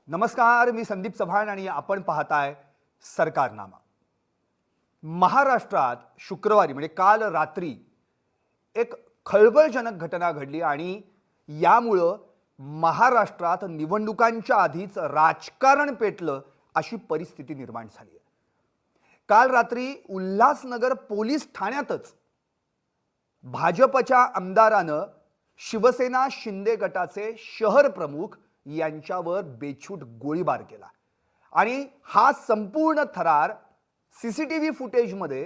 नमस्कार, मी संदीप चव्हाण आणि आपण पाहताय सरकारनामा। महाराष्ट्रात शुक्रवारी म्हणजे काल रात्री एक खळबळजनक घटना घडली आणि यामुळं महाराष्ट्रात निवडणुकांच्या आधीच राजकारण पेटलं अशी परिस्थिती निर्माण झाली आहे। काल रात्री उल्हासनगर पोलीस ठाण्यातच भाजपच्या आमदारानं शिवसेना शिंदे गटाचे शहर प्रमुख यांच्यावर बेछूट गोळीबार केला आणि हा संपूर्ण थरार सीसीटीव्ही फुटेजमध्ये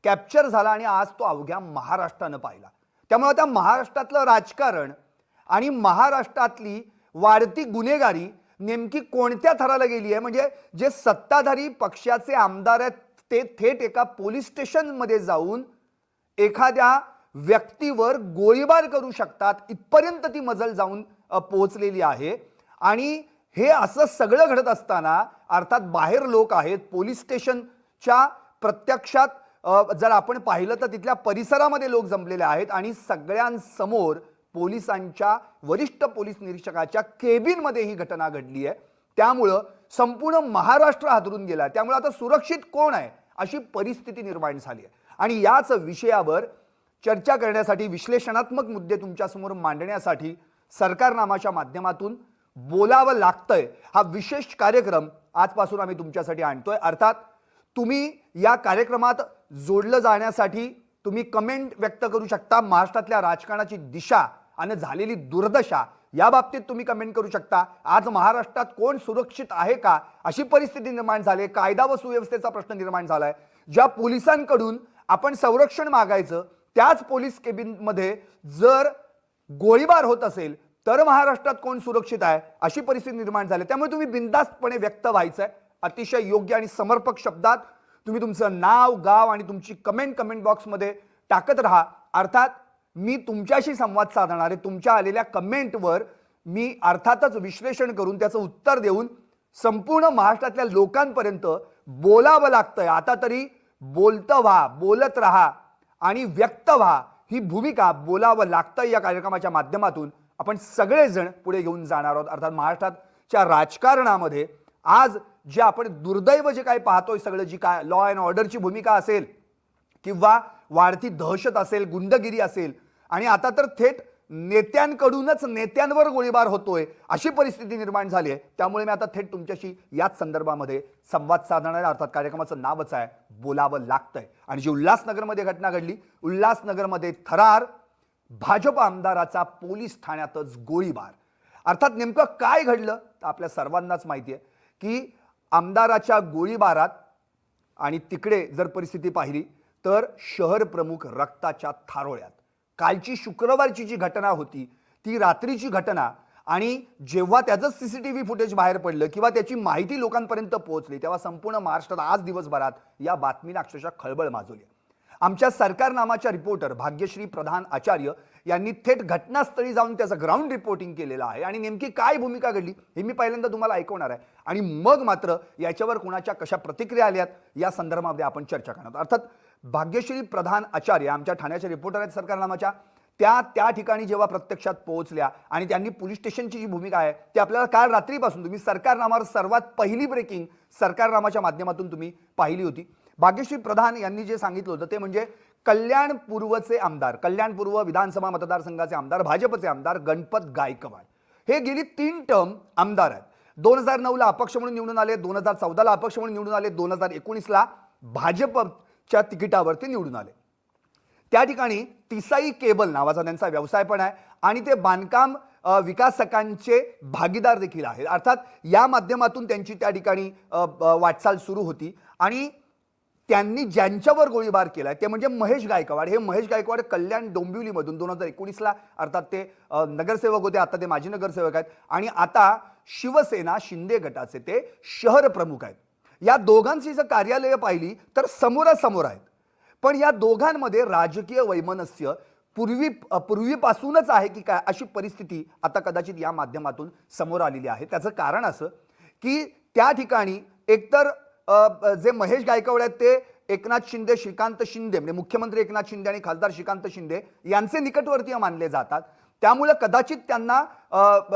कॅप्चर झाला आणि आज तो अवघ्या महाराष्ट्रानं पाहिला। त्यामुळे आता महाराष्ट्रातलं राजकारण आणि महाराष्ट्रातली वाढती गुन्हेगारी नेमकी कोणत्या थराला गेली आहे, म्हणजे जे सत्ताधारी पक्षाचे आमदार आहेत ते थेट एका पोलीस स्टेशनमध्ये जाऊन एखाद्या व्यक्तीवर गोळीबार करू शकतात इथपर्यंत ती मजल जाऊन पोहोचलेली आहे। आणि हे असं सगळं घडत असताना अर्थात बाहेर लोक आहेत, पोलीस स्टेशनच्या प्रत्यक्षात जर आपण पाहिलं तर तिथल्या परिसरामध्ये लोक जमलेले आहेत आणि सगळ्यांसमोर पोलिसांच्या वरिष्ठ पोलीस निरीक्षकाच्या केबिनमध्ये ही घटना घडली आहे। त्यामुळं संपूर्ण महाराष्ट्र हादरून गेला। त्यामुळे आता सुरक्षित कोण आहे अशी परिस्थिती निर्माण झाली आहे आणि याच विषयावर चर्चा करण्यासाठी, विश्लेषणात्मक मुद्दे तुमच्यासमोर मांडण्यासाठी सरकारनामाच्या माध्यमातून बोलावं लागतंय हा विशेष कार्यक्रम आजपासून आम्ही तुमच्यासाठी आणतोय। अर्थात तुम्ही या कार्यक्रमात जोडलं जाण्यासाठी तुम्ही कमेंट व्यक्त करू शकता। महाराष्ट्रातल्या राजकारणाची दिशा आणि झालेली दुर्दशा या बाबतीत तुम्ही कमेंट करू शकता। आज महाराष्ट्रात कोण सुरक्षित आहे का अशी परिस्थिती निर्माण झाली, कायदा व सुव्यवस्थेचा प्रश्न निर्माण झालाय। ज्या पोलिसांकडून आपण संरक्षण मागायचं त्याच पोलीस केबिनमध्ये जर गोळीबार होत असेल तर महाराष्ट्रात कोण सुरक्षित आहे अशी परिस्थिती निर्माण झाली। त्यामुळे तुम्ही बिनधास्तपणे व्यक्त व्हायचंय, अतिशय योग्य आणि समर्पक शब्दात तुम्ही तुमचं नाव, गाव आणि तुमची कमेंट बॉक्समध्ये टाकत राहा। अर्थात मी तुमच्याशी संवाद साधणार आहे। तुमच्या आलेल्या कमेंटवर मी अर्थातच विश्लेषण करून त्याचं उत्तर देऊन संपूर्ण महाराष्ट्रातल्या लोकांपर्यंत बोलावं लागतंय। आता तरी बोलतं व्हा, बोलत राहा आणि व्यक्त व्हा ही भूमिका बोलावं लागतं। या कार्यक्रमाच्या माध्यमातून आपण सगळेजण पुढे घेऊन जाणार आहोत। अर्थात महाराष्ट्राच्या राजकारणामध्ये आज जे आपण दुर्दैव जे काय पाहतोय सगळं, जी काय लॉ अँड ऑर्डरची भूमिका असेल किंवा वाढती दहशत असेल, गुंडगिरी असेल आणि आता तर थेट नेत्यांकडूनच नेत्यांवर गोळीबार होतोय अशी परिस्थिती निर्माण झाली आहे। त्यामुळे मी आता थेट तुमच्याशी याच संदर्भामध्ये संवाद साधणार आहे। अर्थात कार्यक्रमाचं नावच आहे बोलावं लागतंय। आणि जी उल्हासनगरमध्ये घटना घडली, उल्हासनगरमध्ये थरार, भाजप आमदाराचा पोलीस ठाण्यातच गोळीबार। अर्थात नेमकं काय घडलं तर आपल्या सर्वांनाच माहिती आहे की आमदाराच्या गोळीबारात आणि तिकडे जर परिस्थिती पाहिली तर शहर प्रमुख रक्ताच्या थारोळ्यात। कालची शुक्रवारची जी घटना होती ती रात्रीची घटना आणि जेव्हा त्याचं सीसीटीव्ही फुटेज बाहेर पडलं किंवा त्याची माहिती लोकांपर्यंत पोहोचली तेव्हा संपूर्ण महाराष्ट्रात आज दिवसभरात या बातमीने अक्षरशः खळबळ माजवली। आमच्या सरकारनामाच्या रिपोर्टर भाग्यश्री प्रधान आचार्य यांनी थेट घटनास्थळी जाऊन त्याचं ग्राउंड रिपोर्टिंग केलेलं आहे आणि नेमकी काय भूमिका घडली हे मी पहिल्यांदा तुम्हाला ऐकवणार आहे आणि मग मात्र याच्यावर कोणाच्या कशा प्रतिक्रिया आल्यात या संदर्भामध्ये आपण चर्चा करणार आहोत। अर्थात भाग्यश्री प्रधान आचार्य आमच्या ठाण्याच्या रिपोर्टर आहेत सरकारनामाच्या, त्या ठिकाणी जेव्हा प्रत्यक्षात पोहोचल्या आणि त्यांनी पोलीस स्टेशनची जी भूमिका आहे ती आपल्याला काल रात्रीपासून तुम्ही सरकारनामावर सर्वात पहिली ब्रेकिंग सरकारनामाच्या माध्यमातून तुम्ही पाहिली होती। भाग्यश्री प्रधान यांनी जे सांगितलं होतं ते म्हणजे कल्याण पूर्वचे आमदार, कल्याण पूर्व विधानसभा मतदारसंघाचे आमदार, भाजपचे आमदार गणपत गायकवाड हे गेली 3 टर्म आमदार आहेत। 2009 ला अपक्ष म्हणून निवडून आले, 2014 ला अपक्ष म्हणून निवडून आले, 2019 ला भाजपच्या तिकिटावरती निवडून आले। त्या ठिकाणी तिसाई केबल नावाचा त्यांचा व्यवसाय पण आहे आणि ते बांधकाम विकासकांचे भागीदार देखील आहेत। अर्थात या माध्यमातून त्यांची त्या ठिकाणी वाटचाल सुरू होती आणि त्यांनी ज्यांच्यावर गोळीबार केलाय ते म्हणजे महेश गायकवाड। हे महेश गायकवाड कल्याण डोंबिवलीमधून 2019 ला अर्थात ते नगरसेवक होते, आता ते माजी नगरसेवक आहेत आणि आता शिवसेना शिंदे गटाचे ते शहर प्रमुख आहेत। या दोघांची जर कार्यालय पाहिली तर समोरासमोर आहेत, पण या दोघांमध्ये राजकीय वैमनस्य पूर्वीपासूनच आहे की काय अशी परिस्थिती आता कदाचित या माध्यमातून समोर आलेली आहे। त्याचं कारण असं की त्या ठिकाणी एकतर जे महेश गायकवाड आहेत ते एकनाथ शिंदे, श्रीकांत शिंदे म्हणजे मुख्यमंत्री एकनाथ शिंदे आणि खासदार श्रीकांत शिंदे यांचे निकटवर्तीय मानले जातात। त्यामुळे कदाचित त्यांना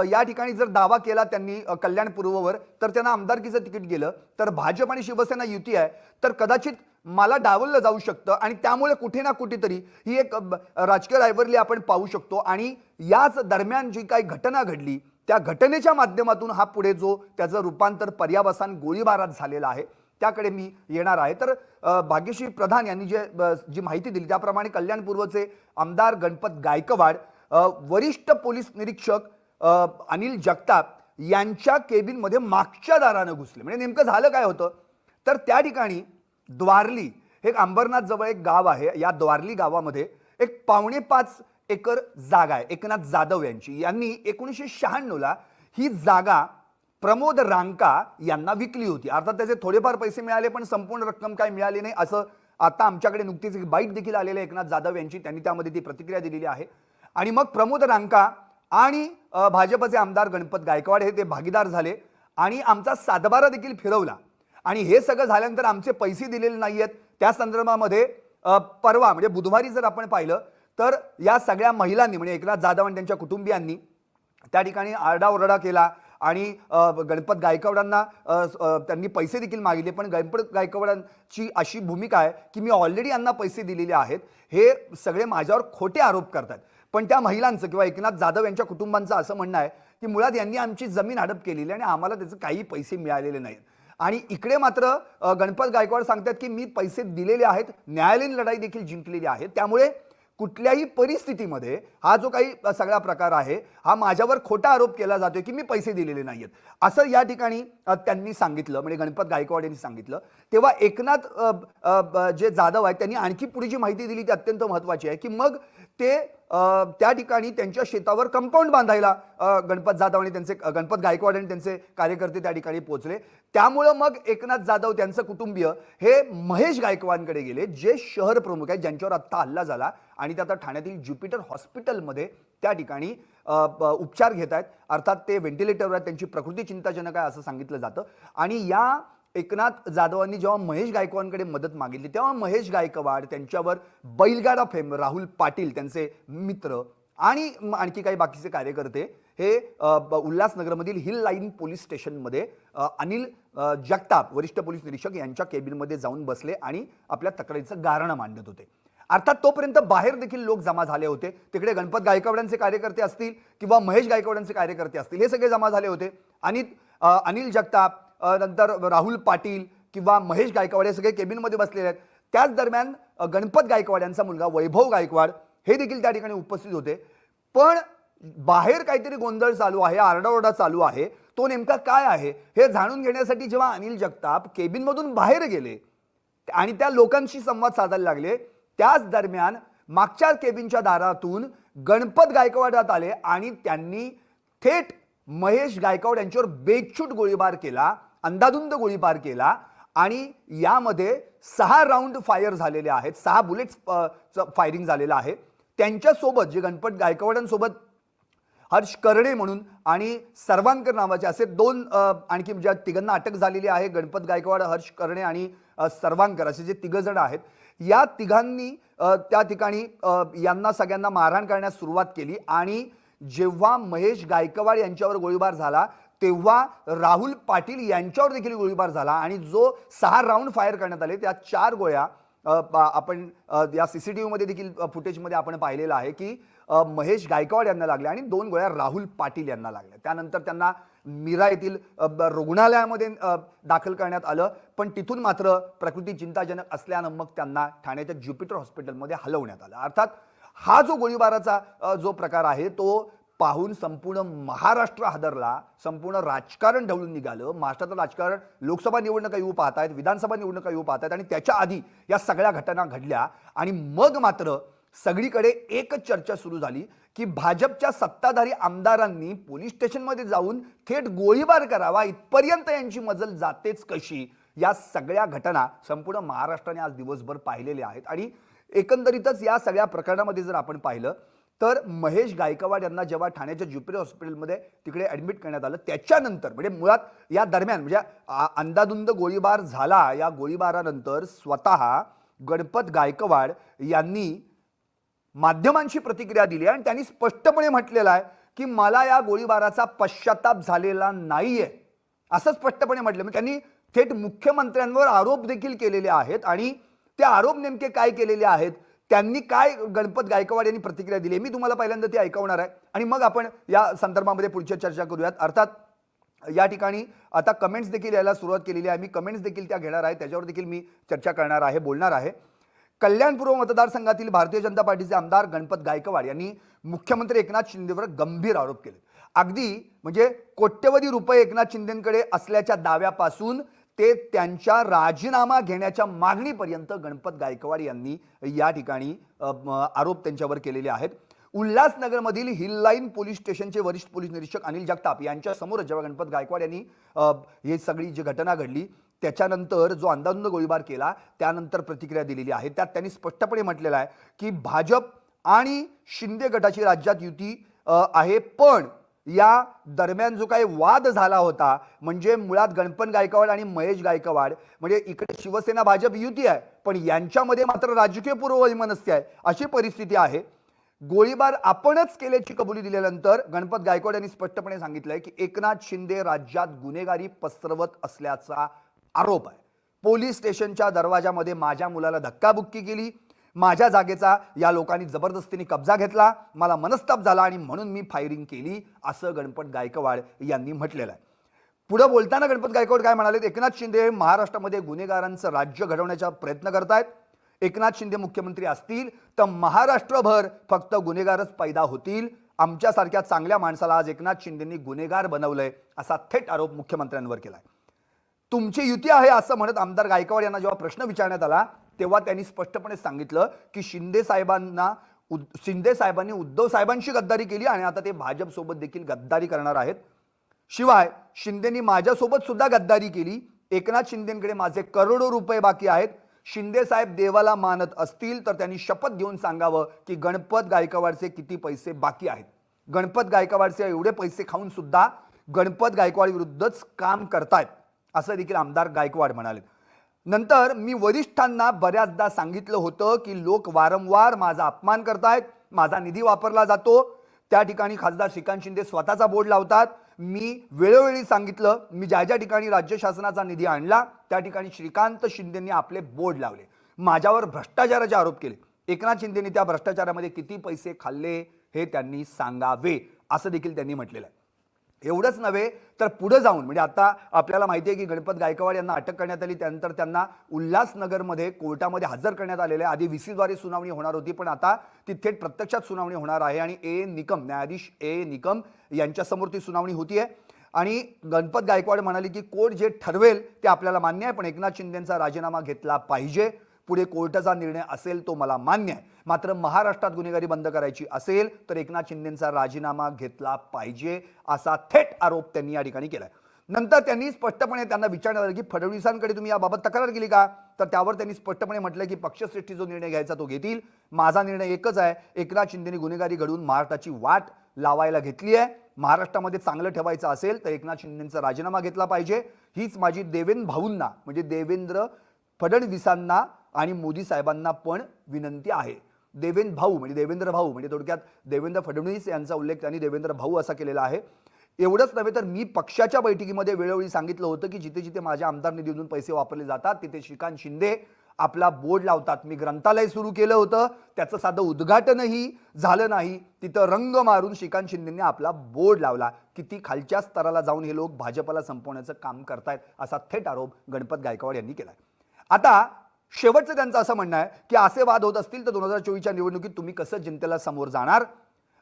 या ठिकाणी जर दावा केला त्यांनी कल्याण पूर्ववर तर त्यांना आमदारकीचं तिकीट गेलं, तर भाजप आणि शिवसेना युती आहे तर कदाचित मला डावललं जाऊ शकतं आणि त्यामुळे कुठे ना कुठेतरी ही एक राजकीय रायवरली आपण पाहू शकतो. आणि याच दरम्यान जी काही घटना घडली त्या घटनेच्या माध्यमातून हा पुढे जो त्याचं रूपांतर पर्यावसान गोळीबारात झालेला आहे त्याकडे मी येणार आहे. तर भाग्यश्री प्रधान यांनी जी माहिती दिली त्याप्रमाणे कल्याण पूर्वचे आमदार गणपत गायकवाड वरिष्ठ पोलीस निरीक्षक अनिल जगताप यांच्या केबिनमध्ये मागच्या दारानं घुसले. म्हणजे नेमकं झालं काय होतं तर त्या ठिकाणी द्वारली हे अंबरनाथ जवळ एक गाव आहे. या द्वारली गावामध्ये एक 5.25 एकर जागा आहे एकनाथ जाधव यांची. यांनी 1996 ही जागा प्रमोद रांका यांना विकली होती. अर्थात त्याचे थोडेफार पैसे मिळाले पण संपूर्ण रक्कम काय मिळाली नाही असं आता आमच्याकडे नुकतीच एक बाईट देखील आलेली आहे एकनाथ जाधव यांची. त्यांनी त्यामध्ये ती प्रतिक्रिया दिलेली आहे. आणि मग प्रमोद रांका आणि भाजपचे आमदार गणपत गायकवाड हे ते भागीदार झाले आणि आमचा सातबारा देखील फिरवला. आणि हे सगळं झाल्यानंतर आमचे पैसे दिलेले नाही आहेत त्या संदर्भामध्ये परवा म्हणजे बुधवारी जर आपण पाहिलं तर या सगळ्या महिलांनी म्हणजे एकनाथ जाधव आणि त्यांच्या कुटुंबियांनी त्या ठिकाणी आरडाओरडा केला आणि गणपत गायकवाडांना त्यांनी पैसे देखील मागितले. पण गणपत गायकवाडांची अशी भूमिका आहे की मी ऑलरेडी यांना पैसे दिलेले आहेत, हे सगळे माझ्यावर खोटे आरोप करतात. पण त्या महिलांचं किंवा एकनाथ जाधव यांच्या कुटुंबांचं असं म्हणणं आहे की मुळात यांनी आमची जमीन हडप केलेली आणि आम्हाला त्याचे काही पैसे मिळालेले नाहीत. आणि इकडे मात्र गणपत गायकवाड सांगतात की मी पैसे दिलेले आहेत, न्यायालयीन लढाई देखील जिंकलेली आहे. त्यामुळे कुठल्याही परिस्थितीमध्ये हा जो काही सगळा प्रकार आहे हा माझ्यावर खोटा आरोप केला जातोय की मी पैसे दिलेले नाहीत असं या ठिकाणी त्यांनी सांगितलं. म्हणजे गणपत गायकवाड यांनी सांगितलं. तेव्हा एकनाथ जे जाधव आहेत त्यांनी आणखी पुढे जी माहिती दिली ती अत्यंत महत्त्वाची आहे की मग ते त्या ठिकाणी त्यांच्या शेतावर कंपाऊंड बांधायला गणपत जाधव आणि त्यांचे गणपत गायकवाड आणि त्यांचे कार्यकर्ते त्या ठिकाणी पोहोचले. त्यामुळं मग एकनाथ जाधव त्यांचं कुटुंबीय हे महेश गायकवाडांकडे गेले जे शहर प्रमुख आहेत ज्यांच्यावर आत्ता हल्ला झाला आणि ते आता ठाण्यातील ज्युपिटर हॉस्पिटलमध्ये त्या ठिकाणी उपचार घेत आहेत. अर्थात ते व्हेंटिलेटरवर आहेत, त्यांची प्रकृती चिंताजनक आहे असं सांगितलं जातं. आणि या एकनाथ जाधवांनी जेव्हा महेश गायकवाडांकडे मदत मागितली तेव्हा महेश गायकवाड त्यांच्यावर बैलगाडा फेम राहुल पाटील त्यांचे मित्र आणि आणखी काही बाकीचे कार्यकर्ते हे उल्हासनगरमधील हिल लाईन पोलीस स्टेशनमध्ये अनिल जगताप वरिष्ठ पोलीस निरीक्षक यांच्या केबिनमध्ये जाऊन बसले आणि आपल्या तक्रारीचं गाऱ्हाणं मांडत होते. अर्थात तोपर्यंत बाहेर देखील लोक जमा झाले होते. तिकडे गणपत गायकवाडांचे कार्यकर्ते असतील किंवा महेश गायकवाडांचे कार्यकर्ते असतील हे सगळे जमा झाले होते. आणि अनिल जगताप नंतर राहुल पाटील किंवा महेश गायकवाड हे सगळे केबिनमध्ये बसलेले आहेत. त्याच दरम्यान गणपत गायकवाड यांचा मुलगा वैभव गायकवाड हे देखील त्या ठिकाणी उपस्थित होते. पण बाहेर काहीतरी गोंधळ चालू आहे, आरडाओरडा चालू आहे, तो नेमका काय आहे हे जाणून घेण्यासाठी जेव्हा अनिल जगताप केबिनमधून बाहेर गेले आणि त्या लोकांशी संवाद साधायला लागले त्याच दरम्यान मागच्या केबिनच्या दारातून गणपत गायकवाडात आले आणि त्यांनी थेट महेश गायकवाड यांच्यावर बेछूट गोळीबार केला, अंधाधुंद गोळीबार केला. आणि यामध्ये 6 राऊंड फायर झालेले आहेत, 6 बुलेट्स फायरिंग झालेलं आहे. त्यांच्यासोबत जे गणपत गायकवाडांसोबत हर्ष करणे म्हणून आणि सर्वांकर नावाचे असे 2 आणखी ज्या तिघांना अटक झालेली आहे. गणपत गायकवाड, हर्ष करणे आणि सर्वांकर असे जे 3 जण आहेत या तिघांनी त्या ठिकाणी यांना सगळ्यांना मारहाण करण्यास सुरुवात केली. आणि जेव्हा महेश गायकवाड यांच्यावर गोळीबार झाला तेव्हा राहुल पाटील यांच्यावर देखील गोळीबार झाला आणि जो 6 राऊंड फायर करण्यात आले त्या 4 गोळ्या आपण या सीसीटीव्ही मध्ये देखील फुटेजमध्ये आपण पाहिलेलं आहे की महेश गायकवाड यांना लागल्या आणि 2 गोळ्या राहुल पाटील यांना लागल्या. त्यानंतर त्यांना मीरा येथील रुग्णालयामध्ये दाखल करण्यात आलं. पण तिथून मात्र प्रकृती चिंताजनक असल्यानं मग त्यांना ठाण्याच्या ज्युपिटर हॉस्पिटलमध्ये हलवण्यात आलं. अर्थात हा जो गोळीबाराचा जो प्रकार आहे तो पाहून संपूर्ण महाराष्ट्र हादरला, संपूर्ण राजकारण ढवळून निघालं. महाराष्ट्रातलं राजकारण लोकसभा निवडणुका येऊ पाहत आहेत, विधानसभा निवडणुका येऊ पाहत आहेत आणि त्याच्या आधी या सगळ्या घटना घडल्या. आणि मग मात्र सगळीकडे एकच चर्चा सुरू झाली की भाजपच्या सत्ताधारी आमदारांनी पोलीस स्टेशनमध्ये जाऊन थेट गोळीबार करावा इथपर्यंत यांची मजल जातेच कशी. या सगळ्या घटना संपूर्ण महाराष्ट्राने आज दिवसभर पाहिलेल्या आहेत. आणि एकंदरीतच या सगळ्या प्रकरणामध्ये जर आपण पाहिलं तर महेश गायकवाड यांना जेव्हा ठाण्याच्या ज्युपिटर हॉस्पिटलमध्ये तिकडे ॲडमिट करण्यात आलं त्याच्यानंतर म्हणजे मुळात या दरम्यान म्हणजे अंधाधुंद गोळीबार झाला. या गोळीबारानंतर स्वतः गणपत गायकवाड यांनी माध्यमांशी प्रतिक्रिया दिली आणि त्यांनी स्पष्टपणे म्हटलेलं आहे की मला या गोळीबाराचा पश्चाताप झालेला नाहीये, असं स्पष्टपणे म्हटलं. त्यांनी थेट मुख्यमंत्र्यांवर आरोप देखील केलेले आहेत आणि ते आरोप नेमके काय केलेले आहेत, त्यांनी काय गणपत गायकवाड यांनी प्रतिक्रिया दिली मी तुम्हाला पहिल्यांदा ती ऐकवणार आहे आणि मग आपण या संदर्भामध्ये पुढची चर्चा करूयात. अर्थात या ठिकाणी आता कमेंट्स देखील यायला सुरुवात केलेली आहे, मी कमेंट्स देखील त्या घेणार आहे, त्याच्यावर देखील मी चर्चा करणार आहे, बोलणार आहे. कल्याण पूर्व मतदारसंघातील भारतीय जनता पार्टीचे आमदार गणपत गायकवाड यांनी मुख्यमंत्री एकनाथ शिंदेवर गंभीर आरोप केले. अगदी म्हणजे कोट्यवधी रुपये एकनाथ शिंदेकडे असल्याच्या दाव्यापासून ते त्यांच्या राजीनामा घेण्याच्या मागणीपर्यंत गणपत गायकवाड यांनी या ठिकाणी आरोप त्यांच्यावर केलेले आहेत. उल्हासनगरमधील हिल लाईन पोलीस स्टेशनचे वरिष्ठ पोलीस निरीक्षक अनिल जगताप यांच्या समोर जेव्हा गणपत गायकवाड यांनी ही सगळी जी घटना घडली त्याच्यानंतर जो अंधाधुंद गोळीबार केला त्यानंतर प्रतिक्रिया दिलेली आहे. त्यात त्यांनी स्पष्टपणे म्हटलेलं आहे की भाजप आणि शिंदे गटाची राज्यात युती आहे, पण या दरम्यान जो काही वाद झाला होता म्हणजे मुळात गणपत गायकवाड आणि महेश गायकवाड म्हणजे इकडे शिवसेना भाजप युती आहे पण यांच्यामध्ये मात्र राजकीय पूर्ववैमनस्य आहे अशी परिस्थिती आहे. गोळीबार आपणच केल्याची कबुली दिल्यानंतर गणपत गायकवाड यांनी स्पष्टपणे सांगितलंय की एकनाथ शिंदे राज्यात गुन्हेगारी पसरवत असल्याचा आरोप आहे. पोलीस स्टेशनच्या दरवाजामध्ये माझ्या मुलाला धक्काबुक्की केली, माझ्या जागेचा या लोकांनी जबरदस्तीने कब्जा घेतला, मला मनस्ताप झाला आणि म्हणून मी फायरिंग केली असं गणपत गायकवाड यांनी म्हटलेलं आहे. पुढे बोलताना गणपत गायकवाड काय म्हणाले, एकनाथ शिंदे हे महाराष्ट्रामध्ये गुन्हेगारांचं राज्य घडवण्याचा प्रयत्न करतायत. एकनाथ शिंदे मुख्यमंत्री असतील तर महाराष्ट्रभर फक्त गुन्हेगारच पैदा होतील. आमच्यासारख्या चांगल्या माणसाला आज एकनाथ शिंदेंनी गुन्हेगार बनवलंय असा थेट आरोप मुख्यमंत्र्यांवर केलाय. तुमची युती आहे असं म्हणत आमदार गायकवाड यांना जेव्हा प्रश्न विचारण्यात आला तेव्हा त्यांनी स्पष्टपणे सांगितलं की शिंदे साहेबांनी उद्धव साहेबांशी गद्दारी केली आणि आता ते भाजप सोबत देखील गद्दारी करणार आहेत. शिवाय शिंदेंनी माझ्यासोबत सुद्धा गद्दारी केली. एकनाथ शिंदेंकडे माझे करोडो रुपये बाकी आहेत. शिंदे साहेब देवाला मानत असतील तर त्यांनी शपथ घेऊन सांगावं की गणपत गायकवाडचे किती पैसे बाकी आहेत. गणपत गायकवाडचे एवढे पैसे खाऊन सुद्धा गणपत गायकवाड विरुद्धच काम करतायत असं देखील आमदार गायकवाड म्हणाले. नंतर मी वरिष्ठांना बऱ्याचदा सांगितलं होतं की लोक वारंवार माझा अपमान करतायत, माझा निधी वापरला जातो, त्या ठिकाणी खासदार श्रीकांत शिंदे स्वतःचा बोर्ड लावतात. मी वेळोवेळी सांगितलं, मी ज्या ज्या ठिकाणी राज्य शासनाचा निधी आणला त्या ठिकाणी श्रीकांत शिंदेंनी आपले बोर्ड लावले, माझ्यावर भ्रष्टाचाराचे आरोप केले. एकनाथ शिंदेंनी त्या भ्रष्टाचारामध्ये किती पैसे खाल्ले हे त्यांनी सांगावे असं देखील त्यांनी म्हटलेलं आहे. एवढंच नव्हे तर पुढे जाऊन म्हणजे आता आपल्याला माहिती आहे की गणपत गायकवाड यांना अटक करण्यात आली, त्यानंतर त्यांना उल्हासनगरमध्ये कोर्टामध्ये हजर करण्यात आलेले आहे. आधी व्हीसीद्वारे सुनावणी होणार होती पण आता ती थेट प्रत्यक्षात सुनावणी होणार आहे आणि न्यायाधीश ए निकम यांच्यासमोर ती सुनावणी होतीये. आणि गणपत गायकवाड म्हणाले की कोर्ट जे ठरवेल ते आपल्याला मान्य आहे पण एकनाथ शिंदेंचा राजीनामा घेतला पाहिजे. पुढे कोर्टाचा निर्णय असेल तो मला मान्य आहे, मात्र महाराष्ट्रात गुन्हेगारी बंद करायची असेल तर एकनाथ शिंदेंचा राजीनामा घेतला पाहिजे असा थेट आरोप त्यांनी या ठिकाणी केलाय. नंतर त्यांनी स्पष्टपणे त्यांना विचारण्यात आलं की फडणवीसांकडे तुम्ही याबाबत तक्रार केली का, तर त्यावर त्यांनी स्पष्टपणे म्हटलं की पक्षश्रेष्ठी जो निर्णय घ्यायचा तो घेतील, माझा निर्णय एकच आहे, एकनाथ शिंदेंनी गुन्हेगारी घडवून महाराष्ट्राची वाट लावायला घेतली आहे, महाराष्ट्रामध्ये चांगलं ठेवायचं असेल तर एकनाथ शिंदेंचा राजीनामा घेतला पाहिजे. हीच माझी देवेंद्र भाऊंना म्हणजे देवेंद्र फडणवीसांना आणि मोदी साहेबांना पण विनंती आहे. देवेंद्र भाऊ म्हणजे थोडक्यात देवेंद्र फडणवीस यांचा उल्लेख त्यांनी देवेंद्र भाऊ असा केलेला आहे. एवढंच नव्हे तर मी पक्षाच्या बैठकीमध्ये वेळोवेळी सांगितलं होतं की जिथे जिथे माझ्या आमदार निधीतून पैसे वापरले जातात तिथे श्रीकांत शिंदे आपला बोर्ड लावतात. मी ग्रंथालय सुरू केलं होतं, त्याचं साधं उद्घाटनही झालं नाही, तिथं रंग मारून श्रीकांत शिंदेंनी आपला बोर्ड लावला. किती खालच्या स्तराला जाऊन हे लोक भाजपला संपवण्याचं काम करतायत असा थेट आरोप गणपत गायकवाड यांनी केलाय. आता शेवटचं त्यांचं असं म्हणणं आहे की असे वाद होत असतील तर 2024च्या निवडणुकीत तुम्ही कसं जनतेला समोर जाणार.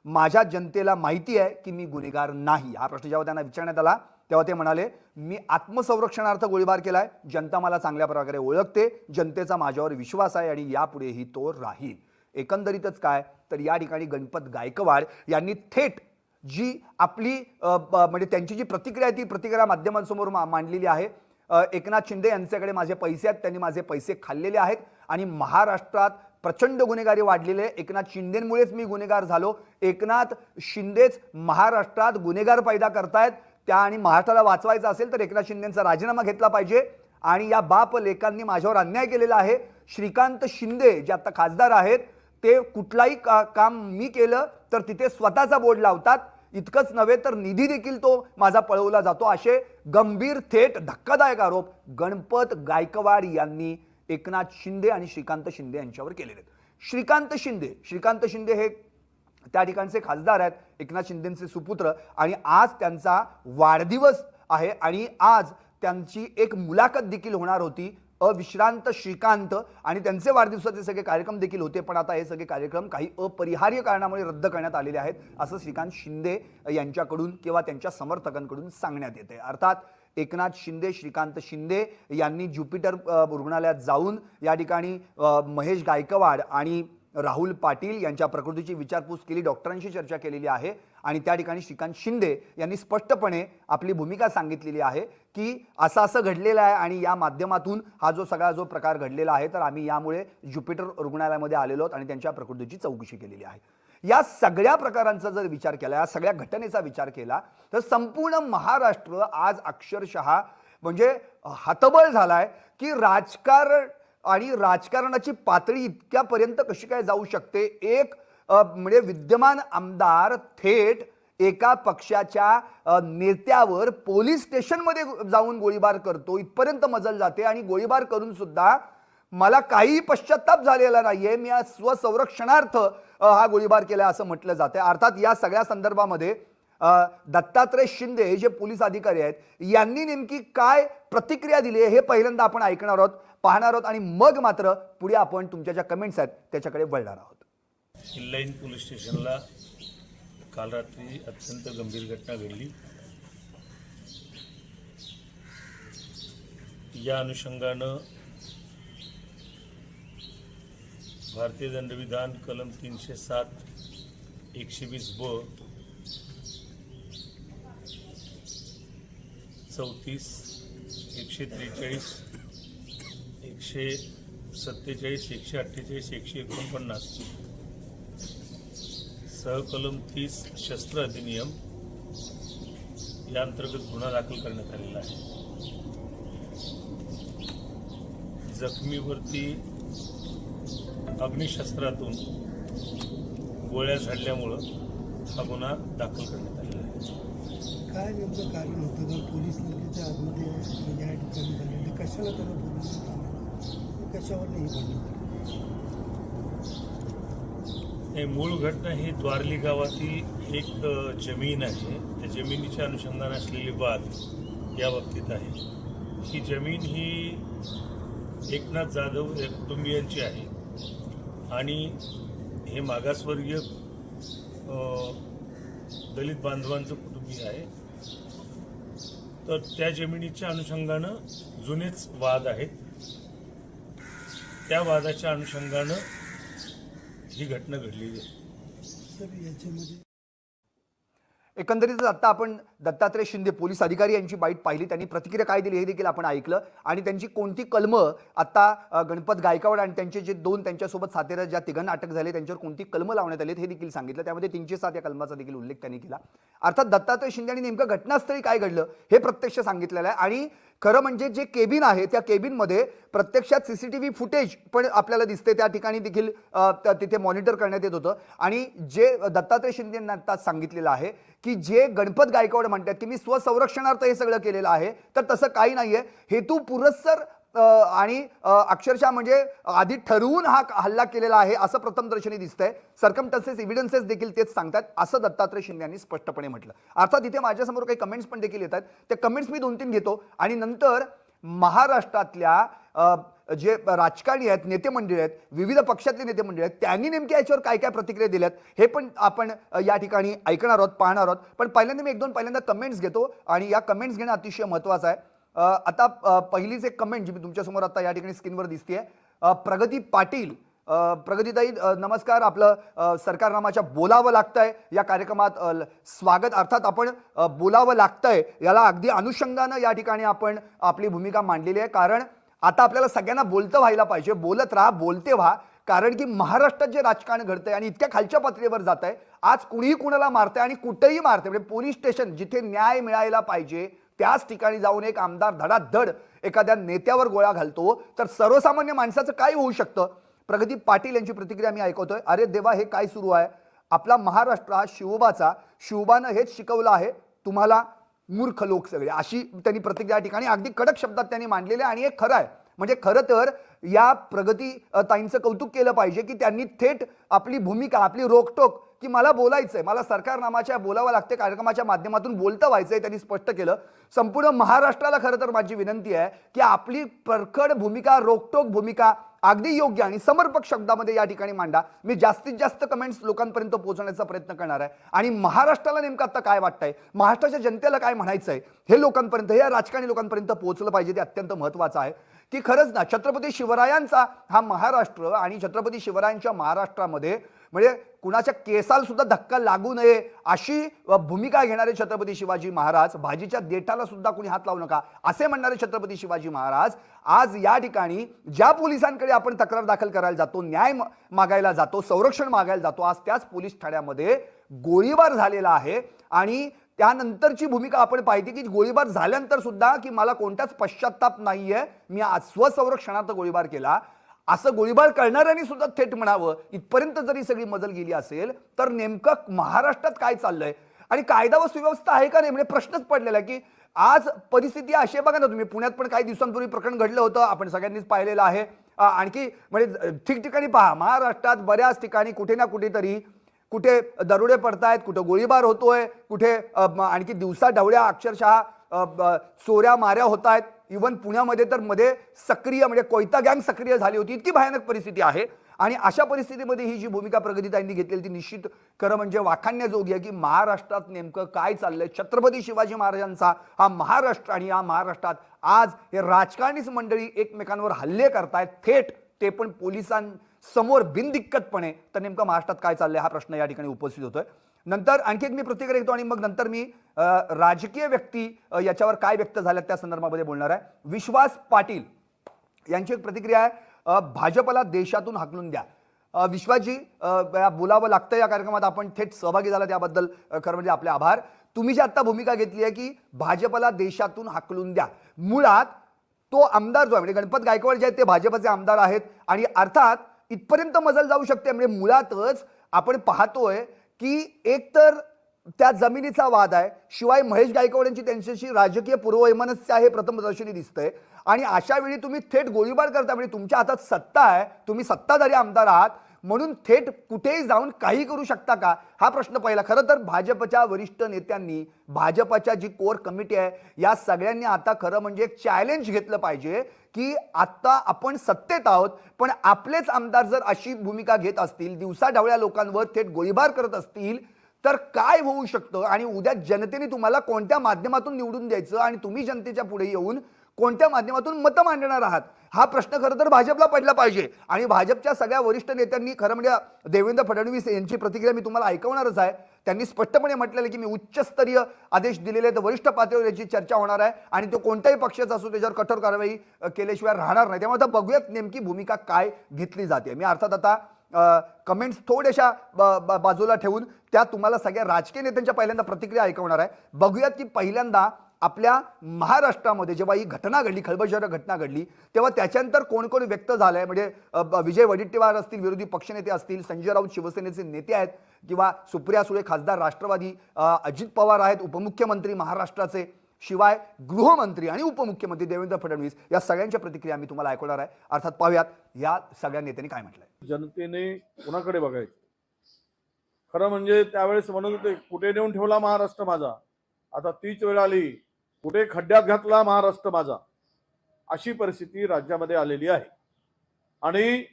माझ्या जनतेला माहिती आहे की मी गुन्हेगार नाही. हा प्रश्न जेव्हा त्यांना विचारण्यात आला तेव्हा ते म्हणाले मी आत्मसंरक्षणार्थ गोळीबार केलाय, जनता मला चांगल्या प्रकारे ओळखते, जनतेचा माझ्यावर विश्वास आहे आणि यापुढेही तो राहील. एकंदरीतच काय तर या ठिकाणी गणपत गायकवाड यांनी थेट जी आपली म्हणजे त्यांची जी प्रतिक्रिया आहे ती प्रतिक्रिया माध्यमांसमोर मांडलेली आहे. एकनाथ शिंदे यांच्याकडे माझे पैसे आहेत, त्यांनी माझे पैसे खाल्लेले आहेत आणि महाराष्ट्रात प्रचंड गुन्हेगारी वाढलेले, एकनाथ शिंदेंमुळेच मी गुन्हेगार झालो, एकनाथ शिंदेच महाराष्ट्रात गुन्हेगार पैदा करतायत, त्या आणि महाराष्ट्राला वाचवायचं असेल तर एकनाथ शिंदेंचा राजीनामा घेतला पाहिजे आणि या बाप लेकांनी माझ्यावर अन्याय केलेला आहे. श्रीकांत शिंदे जे आता खासदार आहेत ते कुठलाही काम मी केलं तर तिथे स्वतःचा बोर्ड लावतात. इतकंच नव्हे तर निधी देखील तो माझा पळवला जातो. असे गंभीर थेट धक्कादायक आरोप गणपत गायकवाड यांनी एकनाथ शिंदे आणि श्रीकांत शिंदे यांच्यावर केलेले आहेत. श्रीकांत शिंदे हे त्या ठिकाणचे खासदार आहेत, एकनाथ शिंदेचे सुपुत्र, आणि आज त्यांचा वाढदिवस आहे आणि आज त्यांची एक मुलाखत देखील होणार होती. अविश्रांत श्रीकांत आणि त्यांचे वाढदिवसाचे सगळे कार्यक्रम देखील होते, पण आता हे सगळे कार्यक्रम काही अपरिहार्य कारणामुळे रद्द करण्यात आलेले आहेत असं श्रीकांत शिंदे यांच्याकडून किंवा त्यांच्या समर्थकांकडून सांगण्यात येते. अर्थात एकनाथ शिंदे, श्रीकांत शिंदे यांनी ज्युपिटर रुग्णालयात जाऊन या ठिकाणी महेश गायकवाड आणि राहुल पाटील यांच्या प्रकृतीची विचारपूस केली, डॉक्टरांशी चर्चा केलेली आहे आणि त्या ठिकाणी श्रीकांत शिंदे यांनी स्पष्टपणे आपली भूमिका सांगितलेली आहे की असं घडलेलं आहे आणि या माध्यमातून हा जो सगळा जो प्रकार घडलेला आहे तर आम्ही यामुळे ज्युपिटर रुग्णालयामध्ये आलेलो आहोत आणि त्यांच्या प्रकृतीची चौकशी केलेली आहे. या सगळ्या प्रकारांचा जर विचार केला, या सगळ्या घटनेचा विचार केला तर संपूर्ण महाराष्ट्र आज अक्षरशः म्हणजे हतबल झालाय की राजकारण आणि राजकारणाची पातळी इतक्यापर्यंत कशी काय जाऊ शकते. एक म्हणजे विद्यमान आमदार थेट एका पक्षाच्या नेत्यावर पोलीस स्टेशनमध्ये जाऊन गोळीबार करतो, इथपर्यंत मजल जाते आणि गोळीबार करून सुद्धा मला काही पश्चाताप झालेला नाहीये, मी स्वसंरक्षणार्थ हा गोळीबार केला असं म्हटलं जाते. अर्थात या सगळ्या संदर्भामध्ये दत्तात्रय शिंदे जे पोलीस अधिकारी आहेत यांनी नेमकी काय प्रतिक्रिया दिली हे पहिल्यांदा आपण ऐकणार आहोत, पाहणार आहोत आणि मग मात्र पुढे आपण तुमच्या ज्या कमेंट्स आहेत त्याच्याकडे वळणार आहोत. हिल्लाईन पोलीस स्टेशनला काल रात्री अत्यंत गंभीर घटना घडली. या अनुषंगानं भारतीय दंडविधान कलम 307, 120 ब, 34, 143, 147, 148, 149 सहकलम 30 शस्त्र अधिनियम या अंतर्गत गुन्हा दाखल करण्यात आलेला आहे. जखमीवरती अग्निशस्त्रातून गोळ्या झाडल्यामुळं हा गुन्हा दाखल करण्यात आलेला आहे. काय नेमकं कारण होतं का पोलीस नेमक्याच्या आतमध्ये या ठिकाणी झाले, कशाला त्यांना बोलवण्यात आलं, कशावर नाही बोलण्यात हे मूळ घटना ही द्वारली गावातील एक जमीन आहे. त्या जमिनीच्या अनुषंगाने असलेली वाद या बाबतीत आहे. ही जमीन ही एकनाथ जाधव या कुटुंबियांची आहे आणि हे मागासवर्गीय दलित बांधवांचं कुटुंबीय आहे. तर त्या जमिनीच्या अनुषंगानं जुनेच वाद आहेत. त्या वादाच्या अनुषंगानं ही घटना घडलेली आहे. सर याच्यामध्ये एकंदरीतच आता आपण दत्तात्रय शिंदे पोलीस अधिकारी यांची बाईट पाहिली, त्यांनी प्रतिक्रिया काय दिली हे देखील आपण ऐकलं आणि त्यांची कोणती कलमं आता गणपत गायकवाड आणि त्यांचे जे दोन त्यांच्यासोबत साथीदार ज्या तिघांना अटक झाली त्यांच्यावर कोणती कलमं लावण्यात आली हे देखील सांगितलं. त्यामध्ये 307 या कलमाचा देखील उल्लेख त्यांनी केला. अर्थात दत्तात्रय शिंदे यांनी नेमकं घटनास्थळी काय घडलं हे प्रत्यक्ष सांगितलेलं आहे आणि खरं म्हणजे जे केबिन आहे त्या केबिनमध्ये प्रत्यक्षात सीसीटीव्ही फुटेज पण आपल्याला दिसते, त्या ठिकाणी देखील तिथे मॉनिटर करण्यात येत होतं आणि जे दत्तात्रय शिंदे यांनी आता सांगितलेलं आहे की जे गणपत गायकवाड म्हणतात की मी स्वसंरक्षणार्थ हे सगळं केलेलं आहे, तर तसं काही नाहीये. हेतू पुरस्सर आणि अक्षरशः म्हणजे आधी ठरवून हा हल्ला केलेला आहे असं प्रथमदर्शनी दिसतंय. सर्कमस्टन्सेस एव्हिडन्सेस देखील तेच सांगतात असं दत्तात्रय शिंदे यांनी स्पष्टपणे म्हटलं. अर्थात इथे माझ्यासमोर काही कमेंट्स पण देखील येतात, त्या कमेंट्स मी 2-3 घेतो आणि नंतर महाराष्ट्रातल्या जे राजकारणी आहेत, नेते मंडळी आहेत, विविध पक्षातले नेते मंडळी आहेत, त्यांनी नेमक्या याच्यावर काय काय प्रतिक्रिया दिल्यात हे पण आपण या ठिकाणी ऐकणार आहोत, पाहणार आहोत. पण पहिल्यांदा मी 1-2 कमेंट्स घेतो आणि या कमेंट्स घेणं अतिशय महत्त्वाचं आहे. आता पहिलीच एक कमेंट जी मी तुमच्यासमोर आता या ठिकाणी स्क्रीनवर दिसते, प्रगती पाटील. प्रगतीताई नमस्कार, आपलं सरकारनामाच्या बोलावं लागतंय या कार्यक्रमात स्वागत. अर्थात आपण बोलावं लागतंय याला अगदी अनुषंगानं या ठिकाणी आपण आपली भूमिका मांडलेली आहे, कारण आता आपल्याला सगळ्यांना बोलतं व्हायला पाहिजे, बोलत राहा, बोलते व्हा, कारण की महाराष्ट्रात जे राजकारण घडतंय आणि इतक्या खालच्या पातळीवर जात आहे, आज कुणीही कुणाला मारतंय आणि कुठेही मारतंय. म्हणजे पोलीस स्टेशन जिथे न्याय मिळायला पाहिजे त्याच ठिकाणी जाऊन एक आमदार धडाधड एखाद्या नेत्यावर गोळा घालतो, तर सर्वसामान्य माणसाचं काय होऊ शकतं. प्रगती पाटील यांची प्रतिक्रिया मी ऐकवतोय. अरे देवा, हे काय सुरू आहे? आपला महाराष्ट्र हा शिवबाचा, शिवबानं हेच शिकवलं आहे तुम्हाला मूर्ख लोक सगळे, अशी त्यांनी प्रतिक्रिया या ठिकाणी अगदी कडक शब्दात त्यांनी मांडलेली आहे. आणि हे खरं आहे. म्हणजे खरं तर या प्रगती ताईंचं कौतुक केलं पाहिजे की त्यांनी थेट आपली भूमिका, आपली रोकटोक, की मला बोलायचंय, मला सरकार नामाच्या बोलावं लागते, कार्यक्रमाच्या माध्यमातून बोलतं व्हायचंय, त्यांनी स्पष्ट केलं. संपूर्ण महाराष्ट्राला खरं तर माझी विनंती आहे की आपली परखड भूमिका, रोकटोक भूमिका अगदी योग्य आणि समर्पक शब्दामध्ये या ठिकाणी मांडा. मी जास्तीत जास्त कमेंट्स लोकांपर्यंत पोहोचवण्याचा प्रयत्न करणार आहे. आणि महाराष्ट्राला नेमकं आता काय वाटतंय, महाराष्ट्राच्या जनतेला काय म्हणायचंय, हे लोकांपर्यंत, हे राजकारणी लोकांपर्यंत पोहोचलं पाहिजे. ते अत्यंत महत्त्वाचं आहे की खरंच ना छत्रपती शिवरायांचा हा महाराष्ट्र आणि छत्रपती शिवरायांच्या महाराष्ट्रामध्ये म्हणजे कुणाच्या केसाला सुद्धा धक्का लागू नये अशी भूमिका घेणारे छत्रपती शिवाजी महाराज, भाजीच्या देठाला सुद्धा कुणी हात लावू नका असे म्हणणारे छत्रपती शिवाजी महाराज आज या ठिकाणी ज्या पोलिसांकडे आपण तक्रार दाखल करायला जातो, न्याय मागायला जातो, संरक्षण मागायला जातो, आज त्याच पोलीस ठाण्यामध्ये गोळीबार झालेला आहे. आणि त्यानंतरची भूमिका आपण पाहिजे की गोळीबार झाल्यानंतर सुद्धा की मला कोणताच पश्चाताप नाहीये, मी आज स्वसंरक्षणार्थ गोळीबार केला असं गोळीबार करणाऱ्यांनी सुद्धा थेट म्हणावं. इथपर्यंत जरी सगळी मजल गेली असेल तर नेमकं महाराष्ट्रात काय चाललंय आणि कायदा व सुव्यवस्था आहे का नाही म्हणजे प्रश्नच पडलेला आहे. की आज परिस्थिती अशी आहे बघा ना, तुम्ही पुण्यात पण काही दिवसांपूर्वी प्रकरण घडलं होतं, आपण सगळ्यांनीच पाहिलेलं आहे. आणखी म्हणजे ठिकठिकाणी पहा, महाराष्ट्रात बऱ्याच ठिकाणी कुठे ना कुठेतरी कुठे दरोडे पडतायत, कुठे गोळीबार होतोय, कुठे आणखी दिवसा ढवळ्या अक्षरशः चोऱ्या माऱ्या होत आहेत. इव्हन पुण्यामध्ये तर मध्ये सक्रिय म्हणजे कोयता गँग सक्रिय झाली होती, इतकी भयानक परिस्थिती आहे. आणि अशा परिस्थितीमध्ये ही जी भूमिका प्रगतीताईंनी घेतलेली ती निश्चित खरं म्हणजे वाखाणण्याजोगी आहे की महाराष्ट्रात नेमकं काय चाललंय. छत्रपती शिवाजी महाराजांचा हा महाराष्ट्र आणि या महाराष्ट्रात आज हे राजकारणीच मंडळी एकमेकांवर हल्ले करतायत थेट, ते पण पोलिसांसमोर बिनदिक्कतपणे. तर नेमकं महाराष्ट्रात काय चाललंय हा प्रश्न या ठिकाणी उपस्थित होतोय. नंतर आणखी एक मी प्रतिक्रिया घेतो आणि मग नंतर मी राजकीय व्यक्ती याच्यावर काय व्यक्त झाल्यात त्या संदर्भामध्ये बोलणार आहे. विश्वास पाटील यांची एक प्रतिक्रिया आहे, भाजपला देशातून हाकलून द्या. विश्वासजी, बोलावं लागतं या कार्यक्रमात, आपण थेट सहभागी झाला त्याबद्दल खरं म्हणजे आपले आभार. तुम्ही जी आता भूमिका घेतली आहे की भाजपला देशातून हाकलून द्या, मुळात तो आमदार जो आहे म्हणजे गणपत गायकवाड जे आहेत ते भाजपचे आमदार आहेत आणि अर्थात इथपर्यंत मजल जाऊ शकते. म्हणजे मुळातच आपण पाहतोय की एक तर त्या जमिनीचा वाद आहे, शिवाय महेश गायकवाड यांची त्यांच्याशी राजकीय पूर्ववैमनस्य आहे, प्रथमदर्शनी दिसतंय. आणि अशा वेळी तुम्ही थेट गोळीबार करता, म्हणजे तुमच्या हातात सत्ता आहे, तुम्ही सत्ताधारी आमदार आहात म्हणून थेट कुठेही जाऊन काही करू शकता का हा प्रश्न पहिला. खरं तर भाजपच्या वरिष्ठ नेत्यांनी, भाजपच्या जी कोर कमिटी आहे या सगळ्यांनी आता खरं म्हणजे एक चॅलेंज घेतलं पाहिजे की आता आपण सत्तेत आहोत पण आपलेच आमदार जर अशी भूमिका घेत असतील, दिवसाढवळ्या लोकांवर थेट गोळीबार करत असतील तर काय होऊ शकतं आणि उद्या जनतेने तुम्हाला कोणत्या माध्यमातून निवडून द्यायचं आणि तुम्ही जनतेच्या पुढे येऊन कोणत्या माध्यमातून मतं मांडणार आहात हा प्रश्न खरं तर भाजपला पडला पाहिजे. आणि भाजपच्या सगळ्या वरिष्ठ नेत्यांनी खरं म्हणजे देवेंद्र फडणवीस यांची प्रतिक्रिया मी तुम्हाला ऐकवणारच आहे. त्यांनी स्पष्टपणे म्हटलेलं की मी उच्चस्तरीय आदेश दिलेले आहेत, वरिष्ठ पातळीवर याची चर्चा होणार आहे आणि तो कोणत्याही पक्षाचा असो त्याच्यावर कठोर कारवाई केल्याशिवाय राहणार नाही. त्यामुळे आता बघूयात नेमकी भूमिका काय घेतली जाते. मी अर्थात आता कमेंट्स थोड्याशा बाजूला ठेवून त्या तुम्हाला सगळ्या राजकीय नेत्यांच्या पहिल्यांदा प्रतिक्रिया ऐकवणार आहे. बघूयात की पहिल्यांदा आपल्या महाराष्ट्रामध्ये जेव्हा ही घटना घडली, खळबळजनक घटना घडली, तेव्हा त्याच्यानंतर कोण कोण व्यक्त झालंय. म्हणजे विजय वडेट्टीवार असतील, विरोधी पक्षनेते असतील, संजय राऊत शिवसेनेचे नेते आहेत, किंवा सुप्रिया सुळे खासदार राष्ट्रवादी, अजित पवार आहेत उपमुख्यमंत्री महाराष्ट्राचे, शिवाय गृहमंत्री आणि उपमुख्यमंत्री देवेंद्र फडणवीस, या सगळ्यांच्या प्रतिक्रिया मी तुम्हाला ऐकवणार आहे. अर्थात पाहूयात या सगळ्या नेत्यांनी काय म्हटलंय. जनतेने कोणाकडे बघायचं. खरं म्हणजे त्यावेळेस म्हणत होते कुठे नेऊन ठेवला महाराष्ट्र माझा, आता तीच वेळ आली कुठे खड्ड्यात घातला महाराष्ट्र माझा, अशी परिस्थिती राज्यामध्ये आलेली आहे. आणि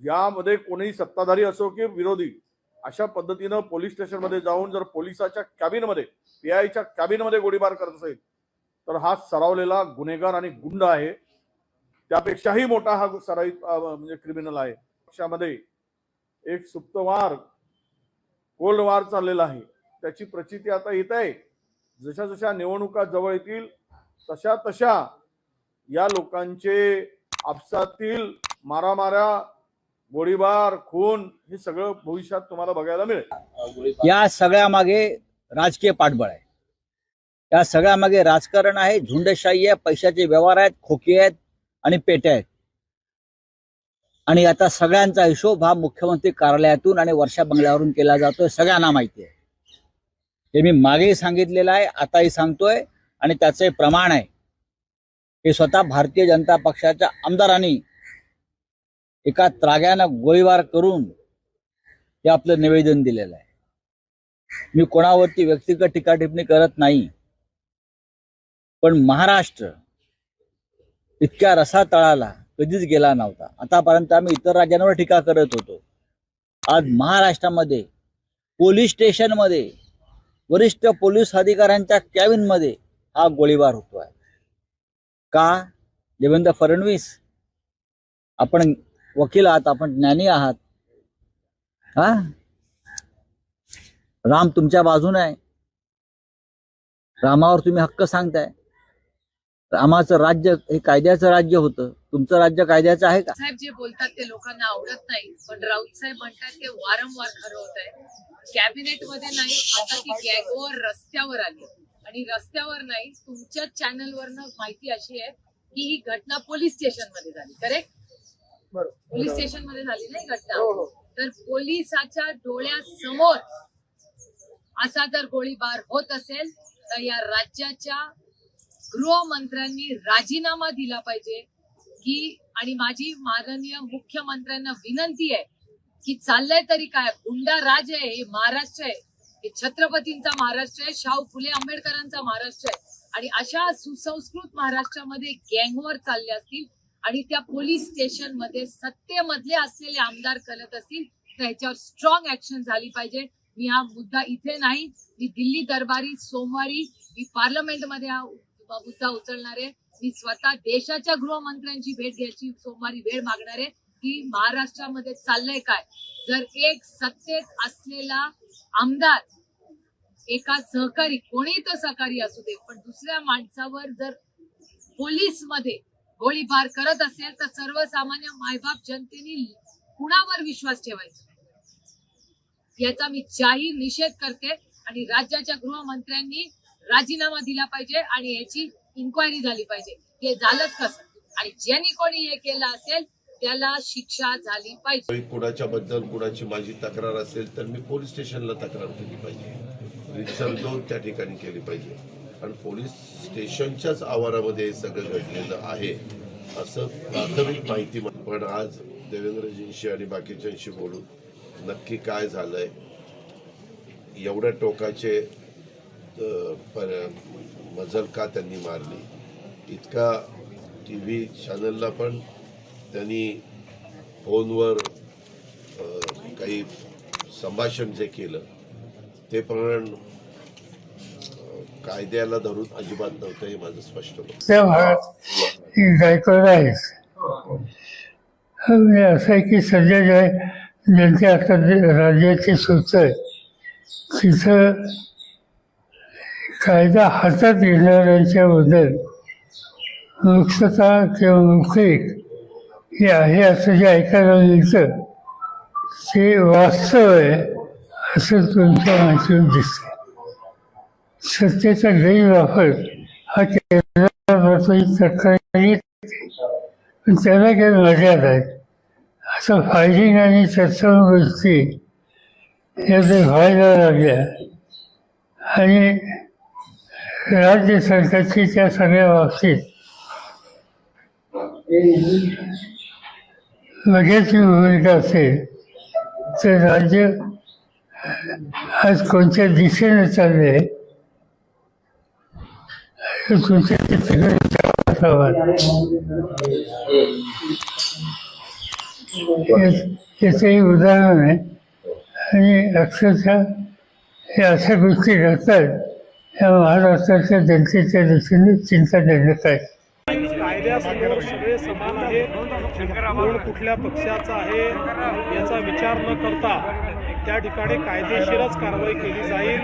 यामध्ये कोणी सत्ताधारी असो की विरोधी, अशा पद्धतीनं पोलीस स्टेशनमध्ये जाऊन जर पोलिसाच्या कॅबिनमध्ये, पीआयच्या कॅबिनमध्ये गोळीबार करत असेल तर हा सरावलेला गुन्हेगार आणि गुंड आहे. त्यापेक्षाही मोठा हा सराईत म्हणजे क्रिमिनल आहे. पक्षामध्ये एक सुप्तवार, कोल्ड वार चाललेला आहे, त्याची प्रचिती आता येत आहे. जशा जशा निवडणुका जवळ येतील तशा तशा या लोकांचे आपसातील मारामाऱ्या, गोळीबार, खून हे सगळं भविष्यात तुम्हाला बघायला मिळेल. या सगळ्या मागे राजकीय पाठबळ आहे, या सगळ्या मागे राजकारण आहे, झुंडशाही आहे, पैशाचे व्यवहार आहेत, खोके आहेत आणि पेट्या आहेत. आणि आता सगळ्यांचा हिशोब हा मुख्यमंत्री कार्यालयातून आणि वर्षा बंगल्यावरून केला जातोय, सगळ्यांना माहिती आहे. हे मी मागेही सांगितलेलं आहे, आताही सांगतोय आणि त्याचे प्रमाण आहे. हे स्वतः भारतीय जनता पक्षाच्या आमदारांनी एका त्राग्यानं गोळीबार करून हे आपलं निवेदन दिलेलं आहे. मी कोणावरती व्यक्तिगत टीका टिप्पणी करत नाही, पण महाराष्ट्र इतक्या रसातळाला कधीच गेला नव्हता. आतापर्यंत आम्ही इतर राज्यांवर टीका करत होतो. आज महाराष्ट्रामध्ये पोलीस स्टेशनमध्ये वरिष्ठ पोलीस अधिकाऱ्यांच्या कॅबिनमध्ये हा गोळीबार होतोय. का? देवेंद्र फडणवीस, आपण वकील आहात, आपण ज्ञानी आहात, हा? राम तुमच्या बाजूने आहे, रामावर तुम्ही हक्क सांगताय. रामाचं राज्य हे कायद्याचं राज्य होतं, तुमचं राज्य कायद्याचं आहे का? साहेब जे बोलतात ते लोकांना आवडत नाही, पण राऊत साहेब म्हणतात ते वारंवार खरं होत आहे. कॅबिनेट मध्ये नाही, आता ती गॅगवर रस्त्यावर आली आणि रस्त्यावर नाही, तुमच्या चॅनलवरनं माहिती अशी आहे की ही घटना पोलीस स्टेशन मध्ये झाली. करेक्ट? पोलीस स्टेशन मध्ये झाली नाही घटना. तर पोलिसाच्या डोळ्यासमोर असा जर गोळीबार होत असेल तर या राज्याच्या गृहमंत्र्यांनी राजीनामा दिला पाहिजे की, आणि माझी माननीय मुख्यमंत्र्यांना विनंती आहे की चाललंय तरी काय, गुंडा राज आहे, हे महाराष्ट्र आहे, हे छत्रपतींचा महाराष्ट्र आहे, शाहू फुले आंबेडकरांचा महाराष्ट्र आहे. आणि अशा सुसंस्कृत महाराष्ट्रामध्ये गँगवर चालले असतील आणि त्या पोलीस स्टेशन मध्ये सत्तेमधले असलेले आमदार करत असतील तर ह्याच्यावर स्ट्रॉंग ऍक्शन झाली पाहिजे. मी हा मुद्दा इथे नाही, मी दिल्ली दरबारी सोमवारी मी पार्लमेंटमध्ये हा मुद्दा उचलणार आहे. मी स्वतः देशाच्या गृहमंत्र्यांची भेट घ्यायची सोमवारी वेळ मागणार आहे की महाराष्ट्रामध्ये चाललंय काय. जर एक सत्तेत असलेला आमदार एका सहकारी, कोणीही तो सहकारी असू दे, पण दुसऱ्या माणसावर जर पोलीस मध्ये गोळीबार करत असेल तर सर्वसामान्य मायबाप जनतेने कुणावर विश्वास ठेवायचा, याचा मी जाहीर निषेध करते. आणि राज्याच्या गृहमंत्र्यांनी राजीनामा दिला पाहिजे आणि याची इन्क्वायरी झाली पाहिजे. हे झालंच कसं, आणि ज्यांनी कोणी हे केलं असेल त्याला शिक्षा झाली पाहिजे. कुणाच्या बद्दल कुणाची माझी तक्रार असेल तर मी पोलीस स्टेशनला तक्रार केली पाहिजे, रितसर जाऊन त्या ठिकाणी केली पाहिजे. कारण पोलीस स्टेशनच्याच आवारामध्ये हे सगळं घडलेलं आहे असं प्राथमिक माहिती. पण आज देवेंद्रजींशी आणि बाकीच्यांशी बोलून नक्की काय झालंय, एवढ्या टोकाचे मजल का त्यांनी मारली, इतका TV चॅनलला पण त्यांनी फोनवर काही संभाषण जे केलं ते पण कायद्याला धरून अजिबात नव्हतं, हे माझं स्पष्ट होतं. त्या भागात गायकवाड आहेच. म्हणजे असं आहे की सध्या ज्यांची आता राज्याची सूच आहे तिथं कायदा हातात घेणाऱ्यांच्याबद्दल मुक्तता किंवा मुखिक हे आहे असं जे ऐकायला मिळतं ते वास्तव आहे असं तुमच्या माहितीवर दिसतं. सत्तेचा गैरवापर हा केला तक्रारी, पण त्याला काही मर्यादा आहेत. असं फायरिंग आणि तत्सम गोष्टी या जर व्हायला लागल्या आणि राज्य सरकारची त्या सगळ्या बाबतीत लगेच भूमिका असेल तर राज्य आज कोणत्या दिशेने चालले आहे तुमच्या याचंही उदाहरण आहे. आणि अक्षरशः हे अशा गोष्टी घडतात ह्या महाराष्ट्राच्या जनतेच्या दृष्टीने चिंताजनक आहे. कायद्यासमोर सगळे समान आहेत, कोण कुठल्या पक्षाचा आहे याचा विचार न करता त्या ठिकाणी कायदेशीरच कारवाई केली जाईल.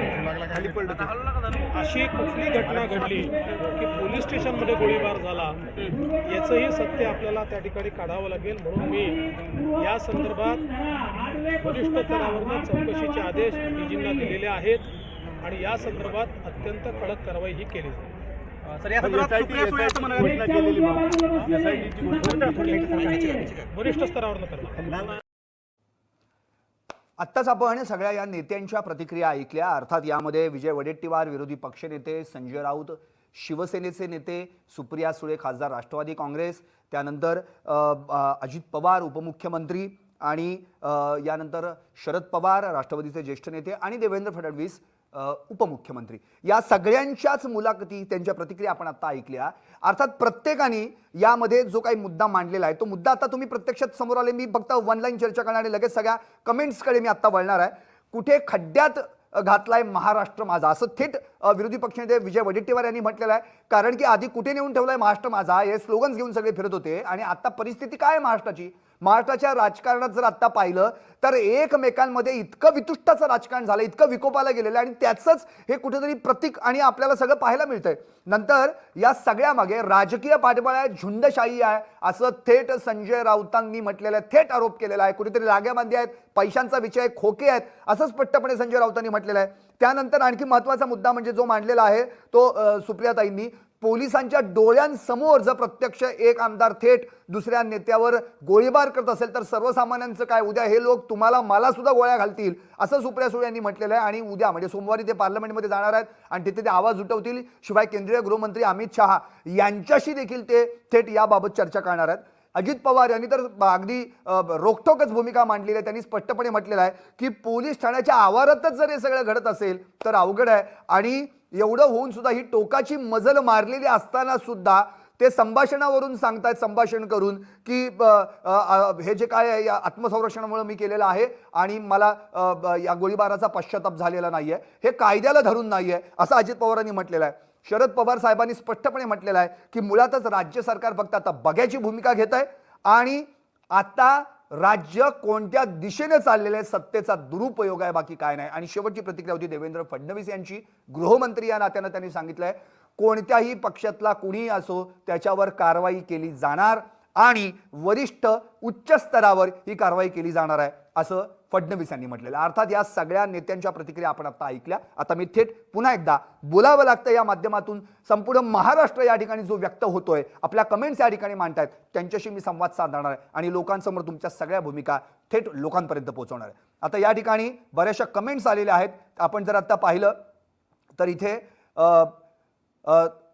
अशी कुठली घटना घडली की पोलीस स्टेशनमध्ये गोळीबार झाला याचंही सत्य आपल्याला त्या ठिकाणी काढावं लागेल. म्हणून मी या संदर्भात वरिष्ठ स्तरावरनं चौकशीचे आदेश डीजींना दिलेले आहेत आणि या संदर्भात अत्यंत कडक कारवाई ही केली जाईल. सर या संदर्भात सुप्रिया सुळे असं म्हणाले वरिष्ठ स्तरावर करणार. आत्ताच आपण सगळ्या या नेत्यांच्या प्रतिक्रिया ऐकल्या. अर्थात यामध्ये विजय वडेट्टीवार विरोधी पक्षनेते, संजय राऊत शिवसेनेचे नेते, सुप्रिया सुळे खासदार राष्ट्रवादी काँग्रेस, त्यानंतर अजित पवार उपमुख्यमंत्री आणि यानंतर शरद पवार राष्ट्रवादीचे ज्येष्ठ नेते आणि देवेंद्र फडणवीस उपमुख्यमंत्री, या सगळ्यांच्याच मुलाखती त्यांच्या प्रतिक्रिया आपण आता ऐकल्या. अर्थात प्रत्येकाने यामध्ये जो काही मुद्दा मांडलेला आहे तो मुद्दा आता तुम्ही प्रत्यक्षात समोर आले. मी फक्त वन लाईन चर्चा करणार आणि लगेच सगळ्या कमेंट्सकडे मी आता वळणार आहे. कुठे खड्ड्यात घातलाय महाराष्ट्र माझा, असं थेट विरोधी पक्षनेते विजय वडेट्टीवार यांनी म्हटलेलं आहे. कारण की आधी कुठे नेऊन ठेवलाय महाराष्ट्र माझा हे स्लोगन्स घेऊन सगळे फिरत होते आणि आता परिस्थिती काय आहे महाराष्ट्राची. महाराष्ट्राच्या राजकारणात जर आता पाहिलं तर एकमेकांमध्ये इतकं वितुष्टाचं राजकारण झालं, इतकं विकोपाला गेलेलं आहे आणि त्याचंच हे कुठेतरी प्रतीक आणि आपल्याला सगळं पाहायला मिळतंय. नंतर या सगळ्या मागे राजकीय पाठबळ आहे, झुंडशाही आहे, असं थेट संजय राऊतांनी म्हटलेलं आहे, थेट आरोप केलेला आहे. कुठेतरी लागेबांधे आहेत, पैशांचा विषय, खोके आहेत, असं स्पष्टपणे संजय राऊतांनी म्हटलेलं आहे. त्यानंतर आणखी महत्त्वाचा मुद्दा म्हणजे जो मांडलेला आहे तो सुप्रियाताईंनी, पोलिसांच्या डोळ्यांसमोर जर प्रत्यक्ष एक आमदार थेट दुसऱ्या नेत्यावर गोळीबार करत असेल तर सर्वसामान्यांचं काय, उद्या हे लोक तुम्हाला मला सुद्धा गोळ्या घालतील, असं सुप्रिया सुळे यांनी म्हटलेलं आहे. आणि उद्या म्हणजे सोमवारी ते पार्लमेंटमध्ये जाणार आहेत आणि तिथे ते आवाज उठवतील. शिवाय केंद्रीय गृहमंत्री अमित शहा यांच्याशी देखील ते थेट याबाबत चर्चा करणार आहेत. अजित पवार यांनी तर अगदी रोखठोकच भूमिका मांडलेली आहे. त्यांनी स्पष्टपणे म्हटलेलं आहे की पोलीस ठाण्याच्या आवारातच जर हे सगळं घडत असेल तर अवघड आहे. आणि एवढं होऊन सुद्धा ही टोकाची मजल मारलेली असताना सुद्धा ते संभाषणावरून सांगतायत, संभाषण करून की हे जे काय आहे या आत्मसंरक्षणामुळे मी केलेलं आहे आणि मला या गोळीबाराचा पश्चाताप झालेला नाहीये, हे कायद्याला धरून नाहीये, असं अजित पवारांनी म्हटलेलं आहे. शरद पवार साहेबांनी स्पष्टपणे म्हटलेलं आहे की मुळातच राज्य सरकार फक्त आता बघ्याची भूमिका घेत आहे आणि आता राज्य कोणत्या दिशेने चाललेलं आहे, सत्तेचा दुरुपयोग आहे, बाकी काय नाही. आणि शेवटची प्रतिक्रिया होती देवेंद्र फडणवीस यांची. गृहमंत्री या नात्यानं त्यांनी सांगितलंय कोणत्याही पक्षातला कुणीही असो त्याच्यावर कारवाई केली जाणार आणि वरिष्ठ उच्च स्तरावर ही कारवाई केली जाणार आहे, असं फडणवीस यांनी म्हटलेलं. अर्थात या सगळ्या नेत्यांच्या प्रतिक्रिया आपण आता ऐकल्या. आता मी थेट पुन्हा एकदा बोलावं लागतं या माध्यमातून, संपूर्ण महाराष्ट्र या ठिकाणी जो व्यक्त होतोय, आपल्या कमेंट्स या ठिकाणी मांडतायत, त्यांच्याशी मी संवाद साधणार आहे आणि लोकांसमोर तुमच्या सगळ्या भूमिका थेट लोकांपर्यंत पोहोचवणार आहे. आता या ठिकाणी बऱ्याचशा कमेंट्स आलेल्या आहेत. आपण जर आता पाहिलं तर इथे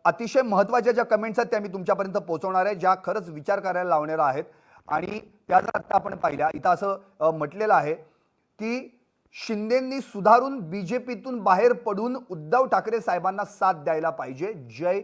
अतिशय महत्त्वाच्या ज्या कमेंट्स आहेत त्या मी तुमच्यापर्यंत पोहोचवणार आहे, ज्या खरंच विचार करायला लावणाऱ्या आहेत. आणि त्या जर आता आपण पाहिल्या, इथं असं म्हटलेलं आहे की शिंदेंनी सुधारून बीजेपीतून बाहेर पडून उद्धव ठाकरे साहेबांना साथ द्यायला पाहिजे. जय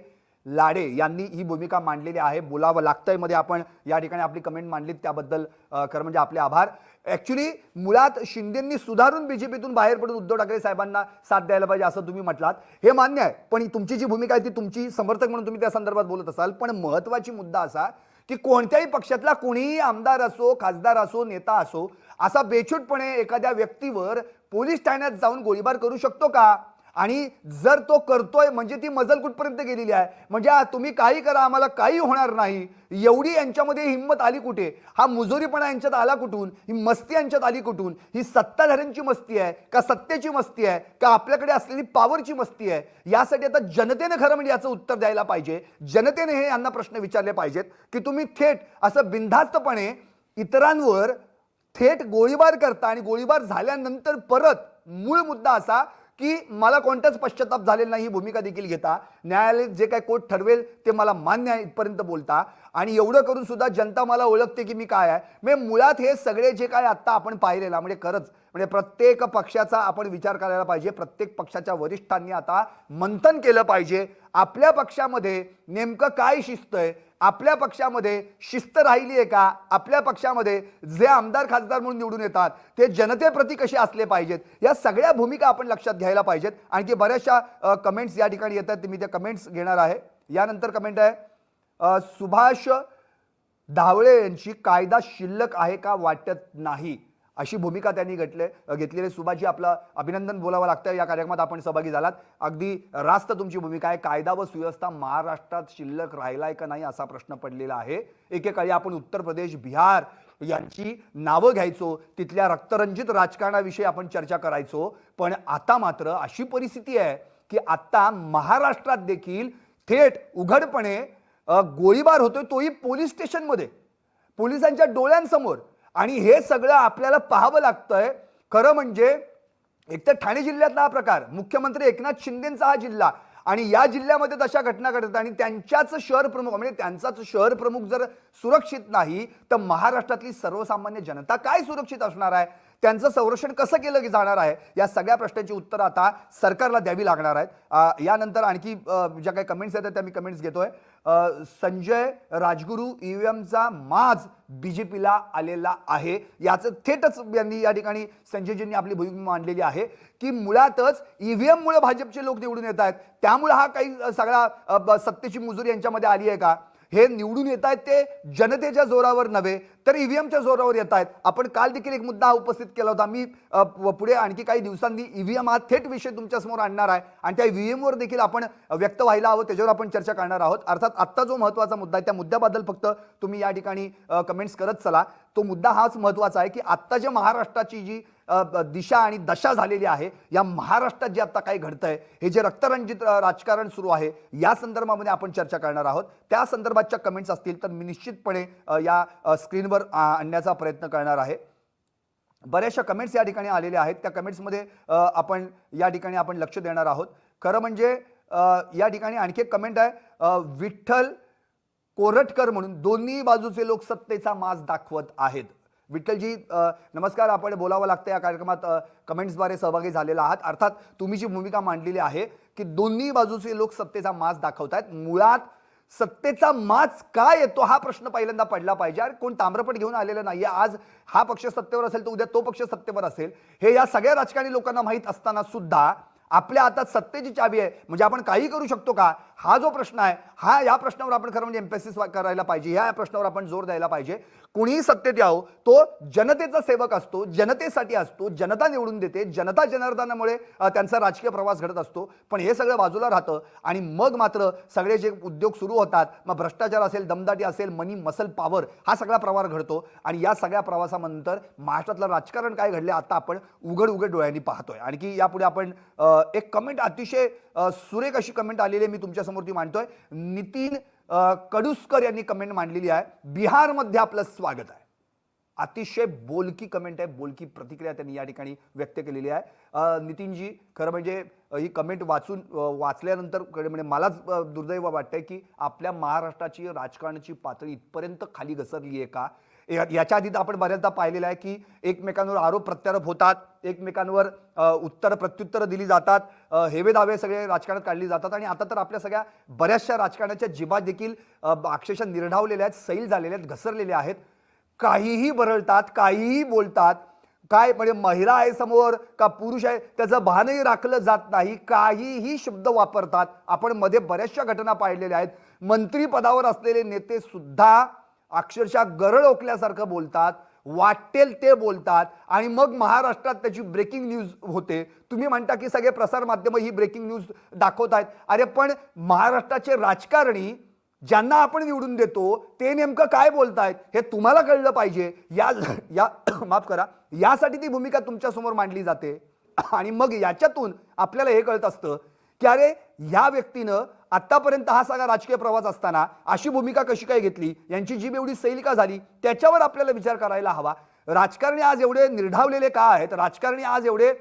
लाडे यांनी ही भूमिका मांडलेली आहे. बोलावं लागतंय मध्ये आपण या ठिकाणी आपली कमेंट मांडलीत त्याबद्दल खरं म्हणजे आपले आभार. ॲक्च्युली मुळात शिंदेंनी सुधारून बीजेपीतून बाहेर पडून उद्धव ठाकरे साहेबांना साथ द्यायला पाहिजे असं तुम्ही म्हटलात, हे मान्य आहे. पण तुमची जी भूमिका आहे ती तुमची समर्थक म्हणून तुम्ही त्या संदर्भात बोलत असाल. पण महत्त्वाची मुद्दा असा की कोणत्याही पक्षातला कोणीही आमदार असो, खासदार असो, नेता असो, असा बेछूटपणे एखाद्या व्यक्तीवर पोलीस ठाण्यात जाऊन गोळीबार करू शकतो का? आणि जर तो करतोय म्हणजे ती मजल कुठपर्यंत गेलेली आहे, म्हणजे तुम्ही काही करा आम्हाला काही होणार नाही, एवढी यांच्यामध्ये हिंमत आली कुठे? हा मुजोरीपणा यांच्यात आला कुठून? ही मस्ती यांच्यात आली कुठून? ही सत्ताधाऱ्यांची मस्ती आहे का सत्तेची मस्ती आहे का आपल्याकडे असलेली पॉवरची मस्ती आहे? यासाठी आता जनतेने खरं म्हणजे याचं उत्तर द्यायला पाहिजे. जनतेने हे यांना प्रश्न विचारले पाहिजेत की तुम्ही थेट असं बिनधास्तपणे इतरांवर थेट गोळीबार करता आणि गोळीबार झाल्यानंतर परत मूळ मुद्दा असा की मला कोणताच पश्चाताप झालेला नाही ही भूमिका देखील घेता, न्यायालय जे काय कोर्ट ठरवेल ते मला मान्य आहे इथपर्यंत बोलता. आणि एवढं करून सुद्धा जनता मला ओळखते की मी काय आहे. म्हणजे मुळात हे सगळे जे काय आत्ता आपण पाहिलेला म्हणजे खरंच म्हणजे प्रत्येक पक्षाचा आपण विचार करायला पाहिजे. प्रत्येक पक्षाच्या वरिष्ठांनी आता मंथन केलं पाहिजे. आपल्या पक्षामध्ये नेमकं काय शिस्त आहे, आपल्या पक्षामध्ये शिस्त राहिली आहे का, आपल्या पक्षामध्ये जे आमदार खासदार म्हणून निवडून येतात ते जनतेप्रती कसे असले पाहिजेत, या सगळ्या भूमिका आपण लक्षात घ्यायला पाहिजेत. आणखी बऱ्याचशा कमेंट्स या ठिकाणी येतात, मी त्या कमेंट्स घेणार आहे. यानंतर कमेंट आहे सुभाष धावळे यांची, कायदा शिल्लक आहे का वाटत नाही, अशी भूमिका त्यांनी घेतलेली. सुभाषजी आपलं अभिनंदन बोलावं लागतं, या कार्यक्रमात आपण सहभागी झालात. अगदी रास्त तुमची भूमिका आहे. कायदा व सुव्यवस्था महाराष्ट्रात शिल्लक राहिलाय का नाही असा प्रश्न पडलेला आहे. एकेकाळी आपण उत्तर प्रदेश, बिहार यांची नावं घ्यायचो, तिथल्या रक्तरंजित राजकारणाविषयी आपण चर्चा करायचो. पण आता मात्र अशी परिस्थिती आहे की आता महाराष्ट्रात देखील थेट उघडपणे गोळीबार होतोय, तोही पोलीस स्टेशनमध्ये, पोलिसांच्या डोळ्यांसमोर. आणि हे सगळं आपल्याला पाहावं लागतंय. खरं म्हणजे एक तर ठाणे जिल्ह्यातला हा प्रकार, मुख्यमंत्री एकनाथ शिंदेचा हा जिल्हा, आणि या जिल्ह्यामध्ये तशा घटना घडतात आणि त्यांच्याच शहर प्रमुख म्हणजे त्यांचाच शहर प्रमुख जर सुरक्षित नाही तर महाराष्ट्रातली सर्वसामान्य जनता काय सुरक्षित असणार आहे? त्यांचं संरक्षण कसं केलं जाणार आहे? या सगळ्या प्रश्नांची उत्तरं आता सरकारला द्यावी लागणार आहेत. यानंतर आणखी ज्या काही कमेंट्स आहेत त्या मी कमेंट्स घेतोय. संजय राजगुरू, ईव्हीएमचा माज बीजेपीला आलेला आहे, याचं थेटच यांनी या ठिकाणी संजयजींनी आपली भूमिका मांडलेली आहे की मुळातच ईव्हीएममुळे भाजपचे लोक निवडून येत आहेत, त्यामुळे हा काही सगळा सत्तेची मुजुरी यांच्यामध्ये आली आहे का? हे निवडून येत आहेत ते जनतेच्या जोरावर नव्हे तर ईव्हीएमच्या जोरावर येत आहेत. आपण काल देखील एक मुद्दा उपस्थित केला होता. मी पुढे आणखी काही दिवसांनी ईव्हीएम हा थेट विषय तुमच्या समोर आणणार आहे आणि त्या ईव्हीएमवर देखील आपण व्यक्त व्हायला हवं, त्याच्यावर आपण चर्चा करणार आहोत. अर्थात आत्ता जो महत्त्वाचा मुद्दा आहे त्या मुद्द्याबद्दल फक्त तुम्ही या ठिकाणी कमेंट्स करत चला. तो मुद्दा हाच महत्त्वाचा आहे की आत्ता जे महाराष्ट्राची जी दिशा आणि दशा झालेली आहे, या महाराष्ट्रात जे आता काही घडतंय, हे जे रक्तरंजित राजकारण सुरू आहे, या संदर्भामध्ये आपण चर्चा करणार आहोत. त्या संदर्भाच्या कमेंट्स असतील तर मी निश्चितपणे या स्क्रीनवर आणण्याचा प्रयत्न करणार आहे. बऱ्याचशा कमेंट्स या ठिकाणी आलेल्या आहेत, त्या कमेंट्समध्ये आपण या ठिकाणी आपण लक्ष देणार आहोत. खरं म्हणजे या ठिकाणी आणखी एक कमेंट आहे, विठ्ठल कोरटकर म्हणून, दोन्ही बाजूचे लोक सत्तेचा माज दाखवत आहेत. विठ्ठलजी नमस्कार, आपण बोलावं लागतं या कार्यक्रमात कमेंट्सद्वारे सहभागी झालेला आहात. अर्थात तुम्ही जी भूमिका मांडलेली आहे की दोन्ही बाजूचे लोक सत्तेचा माज दाखवत आहेत, मुळात सत्तेचा माज काय येतो हा प्रश्न पहिल्यांदा पडला पाहिजे. अरे कोण ताम्रपट घेऊन आलेलं नाहीये. आज हा पक्ष सत्तेवर असेल तर उद्या तो पक्ष सत्तेवर असेल, हे या सगळ्या राजकारणी लोकांना माहीत असताना सुद्धा आपल्या हातात सत्तेची चावी आहे, म्हणजे आपण काही करू शकतो का, हा जो प्रश्न आहे, हा या प्रश्नावर आपण खरं म्हणजे एम्फेसिस करायला पाहिजे, या प्रश्नावर आपण जोर द्यायला पाहिजे. कुणीही सत्तेत यावं तो जनतेचा सेवक असतो, जनतेसाठी असतो, जनता निवडून देते, जनता जनार्दनामुळे त्यांचा राजकीय प्रवास घडत असतो. पण हे सगळं बाजूला राहतं आणि मग मात्र सगळे जे उद्योग सुरू होतात, मग भ्रष्टाचार असेल, दमदाटी असेल, मनी मसल पॉवर, हा सगळा प्रवार घडतो. आणि या सगळ्या प्रवासानंतर महाराष्ट्रातलं राजकारण काय घडले आता आपण उघड डोळ्यांनी पाहतोय. आणखी यापुढे आपण एक कमेंट अतिशय सुरेख अशी कमेंट आलेली आहे, मी तुमच्यासमोर ती मांडतोय. नितीन कडुसकर यांनी कमेंट मांडलेली आहे, बिहारमध्ये आपलं स्वागत आहे. अतिशय बोलकी कमेंट आहे, बोलकी प्रतिक्रिया त्यांनी या ठिकाणी व्यक्त केलेली आहे. नितीनजी, खरं म्हणजे ही कमेंट वाचल्यानंतर म्हणजे मलाच दुर्दैव वाटतंय की आपल्या महाराष्ट्राची राजकारणाची पातळी इथपर्यंत खाली घसरली आहे का. याच्या आधी आपण बऱ्याचदा पाहिलेलं आहे की एकमेकांवर आरोप प्रत्यारोप होतात, एकमेकांवर उत्तर प्रत्युत्तर दिली जातात, हेवे दावे सगळे राजकारणात काढली जातात. आणि आता तर आपल्या सगळ्या बऱ्याचशा राजकारणाच्या जिभा देखील अक्षरशः निर्ढावलेल्या आहेत, सैल झालेल्या आहेत, घसरलेल्या आहेत. काहीही बरळतात, काहीही बोलतात, काय म्हणजे महिला आहे समोर का पुरुष आहे त्याचं भानही राखलं जात नाही, काहीही शब्द वापरतात. आपण मध्ये बऱ्याचशा घटना पाहिलेल्या आहेत. मंत्री पदावर असलेले नेते सुद्धा अक्षरशः गरळ ओकल्यासारखं बोलतात, वाटेल ते बोलतात आणि मग महाराष्ट्रात त्याची ब्रेकिंग न्यूज होते. तुम्ही म्हणता की सगळे प्रसार माध्यम ही ब्रेकिंग न्यूज दाखवत आहेत. अरे पण महाराष्ट्राचे राजकारणी ज्यांना आपण निवडून देतो ते नेमकं काय बोलतायत हे तुम्हाला कळलं पाहिजे. या माफ करा, यासाठी ती भूमिका तुमच्या समोर मांडली जाते. आणि मग याच्यातून आपल्याला हे कळत असतं की अरे या व्यक्तीनं आतापर्यंत हा सगळा राजकीय प्रवास असताना अशी भूमिका कशी काय घेतली, यांची जीभ एवढी सैल का झाली, त्याच्यावर आपल्याला विचार करायला हवा. राजकारणी आज एवढे निर्ढावलेले का आहेत, राजकारणी आज एवढे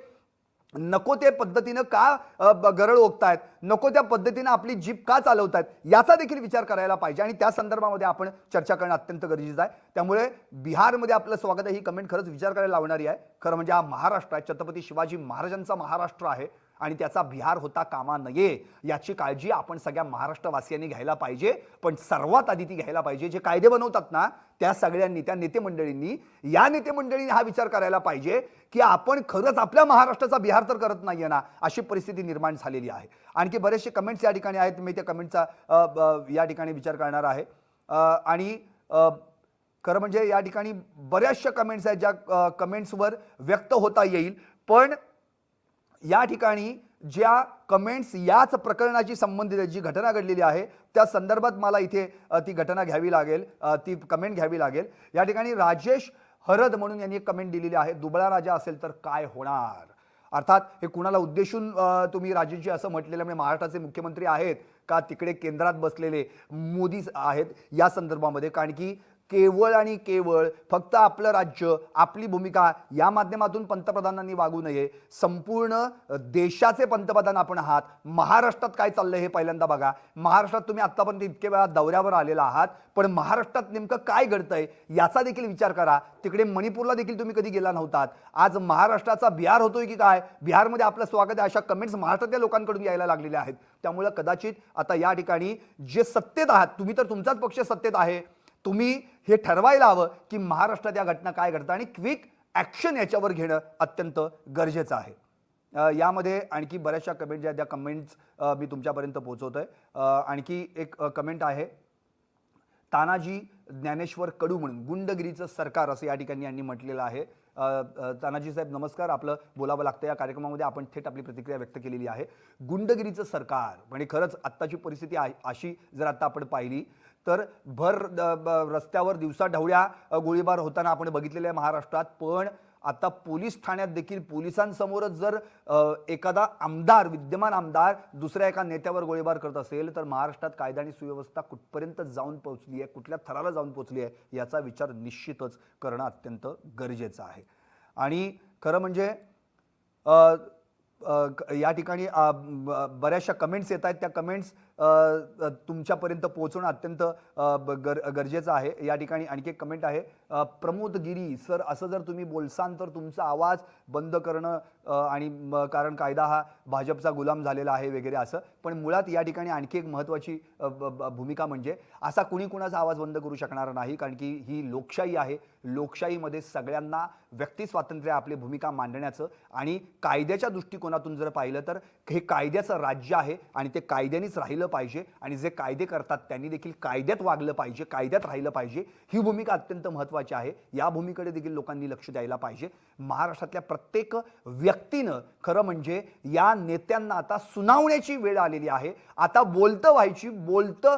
नको त्या पद्धतीनं का गरळ ओकतायत, नको त्या पद्धतीनं आपली जीभ का चालवतायत, याचा देखील विचार करायला पाहिजे. आणि त्या संदर्भामध्ये आपण चर्चा करणं अत्यंत गरजेचं आहे. त्यामुळे बिहारमध्ये आपलं स्वागत आहे ही कमेंट खरंच विचार करायला लावणारी आहे. खरं म्हणजे हा महाराष्ट्र आहे, छत्रपती शिवाजी महाराजांचा महाराष्ट्र आहे आणि त्याचा बिहार होता कामा नये, याची काळजी आपण सगळ्या महाराष्ट्रवासियांनी घ्यायला पाहिजे. पण सर्वात आधी ती घ्यायला पाहिजे जे कायदे बनवतात ना त्या सगळ्यांनी, त्या नेते मंडळींनी, या नेते मंडळींनी हा विचार करायला पाहिजे की आपण खरंच आपल्या महाराष्ट्राचा बिहार तर करत नाहीये ना, अशी परिस्थिती निर्माण झालेली आहे. आणखी बरेचसे कमेंट्स या ठिकाणी आहेत, मी त्या कमेंटचा या ठिकाणी विचार करणार आहे. आणि खरं म्हणजे या ठिकाणी बऱ्याचशा कमेंट्स आहेत ज्या कमेंट्सवर व्यक्त होता येईल. पण या ठिकाणी ज्या कमेंट्स याच प्रकरणाची संबंधित जी घटना घडलेली आहे त्या संदर्भात मला इथे ती घटना घ्यावी लागेल, ती कमेंट घ्यावी लागेल. या ठिकाणी राजेश हरद म्हणून यांनी एक कमेंट दिलेली आहे, दुबळा राजा असेल तर काय होणार. अर्थात हे कुणाला उद्देशून तुम्ही राजेशजी असं म्हटलेलं म्हणजे महाराष्ट्राचे मुख्यमंत्री आहेत का तिकडे केंद्रात बसलेले मोदी आहेत या संदर्भामध्ये, कारण की केवळ आणि केवळ फक्त आपलं राज्य आपली भूमिका या माध्यमातून पंतप्रधानांनी वागू नये. संपूर्ण देशाचे पंतप्रधान आपण आहात. महाराष्ट्रात काय चाललंय हे पहिल्यांदा बघा. महाराष्ट्रात तुम्ही आतापर्यंत इतके वेळा दौऱ्यावर आलेला आहात, पण महाराष्ट्रात नेमकं काय घडतंय याचा देखील विचार करा. तिकडे मणिपूरला देखील तुम्ही कधी गेला नव्हतात. आज महाराष्ट्राचा बिहार होतोय की काय, बिहारमध्ये आपलं स्वागत आहे अशा कमेंट्स महाराष्ट्रातल्या लोकांकडून यायला लागलेल्या आहेत. त्यामुळे कदाचित आता या ठिकाणी जे सत्तेत आहात, तुम्ही तर तुमचाच पक्ष सत्तेत आहे, तुम्ही हे ठरवायला हवं की महाराष्ट्रात या घटना काय घडतात आणि क्विक ॲक्शन याच्यावर घेणं अत्यंत गरजेचं आहे. यामध्ये आणखी बऱ्याचशा कमेंट ज्या त्या कमेंट्स मी तुमच्यापर्यंत पोहोचवतोय. आणखी एक कमेंट आहे, तानाजी ज्ञानेश्वर कडू म्हणून, गुंडगिरीचं सरकार असं या ठिकाणी यांनी म्हटलेलं आहे. तानाजी साहेब नमस्कार, आपलं बोलावं लागतं या कार्यक्रमामध्ये, आपण थेट आपली प्रतिक्रिया व्यक्त केलेली आहे. गुंडगिरीचं सरकार म्हणजे खरंच आत्ताची परिस्थिती अशी जर आता आपण पाहिली तर भर रस्त्यावर दिवसा ढवळ्या गोळीबार होताना आपण बघितलेलं आहे महाराष्ट्रात. पण आता पोलीस ठाण्यात देखील पोलिसांसमोरच जर एखादा आमदार, विद्यमान आमदार दुसऱ्या एका नेत्यावर गोळीबार करत असेल तर महाराष्ट्रात कायदा आणि सुव्यवस्था कुठपर्यंत जाऊन पोहोचली आहे, कुठल्या थराला जाऊन पोहोचली आहे याचा विचार निश्चितच करणं अत्यंत गरजेचं आहे. आणि खरं म्हणजे या ठिकाणी बऱ्याचशा कमेंट्स येत आहेत. त्या कमेंट्स तुमच्यापर्यंत पोहोचवणं अत्यंत गरजेचं आहे. या ठिकाणी आणखी एक कमेंट आहे, प्रमोद गिरी सर, असं जर तुम्ही बोलसान तर तुमचा आवाज बंद करणं आणि कारण कायदा हा भाजपचा गुलाम झालेला आहे वगैरे असं. पण मुळात या ठिकाणी आणखी एक महत्त्वाची भूमिका म्हणजे असा कुणी कुणाचा आवाज बंद करू शकणार नाही, कारण की ही लोकशाही आहे. लोकशाहीमध्ये सगळ्यांना व्यक्ती स्वातंत्र्य आपली भूमिका मांडण्याचं आणि कायद्याच्या दृष्टिकोनातून जर पाहिलं तर हे कायद्याचं राज्य आहे आणि ते कायद्यानेच राहिलं पाहिजे आणि जे कायदे करतात त्यांनी देखील कायद्यात वागलं पाहिजे, कायद्यात राहिलं पाहिजे. ही भूमिका अत्यंत महत्त्वाची आहे. या भूमिकेकडे देखील लोकांनी लक्ष द्यायला पाहिजे. महाराष्ट्रातल्या प्रत्येक व्यक्तीनं खरं म्हणजे या नेत्यांना आता सुनावण्याची वेळ आलेली आहे. आता बोलतं व्हायची, बोलतं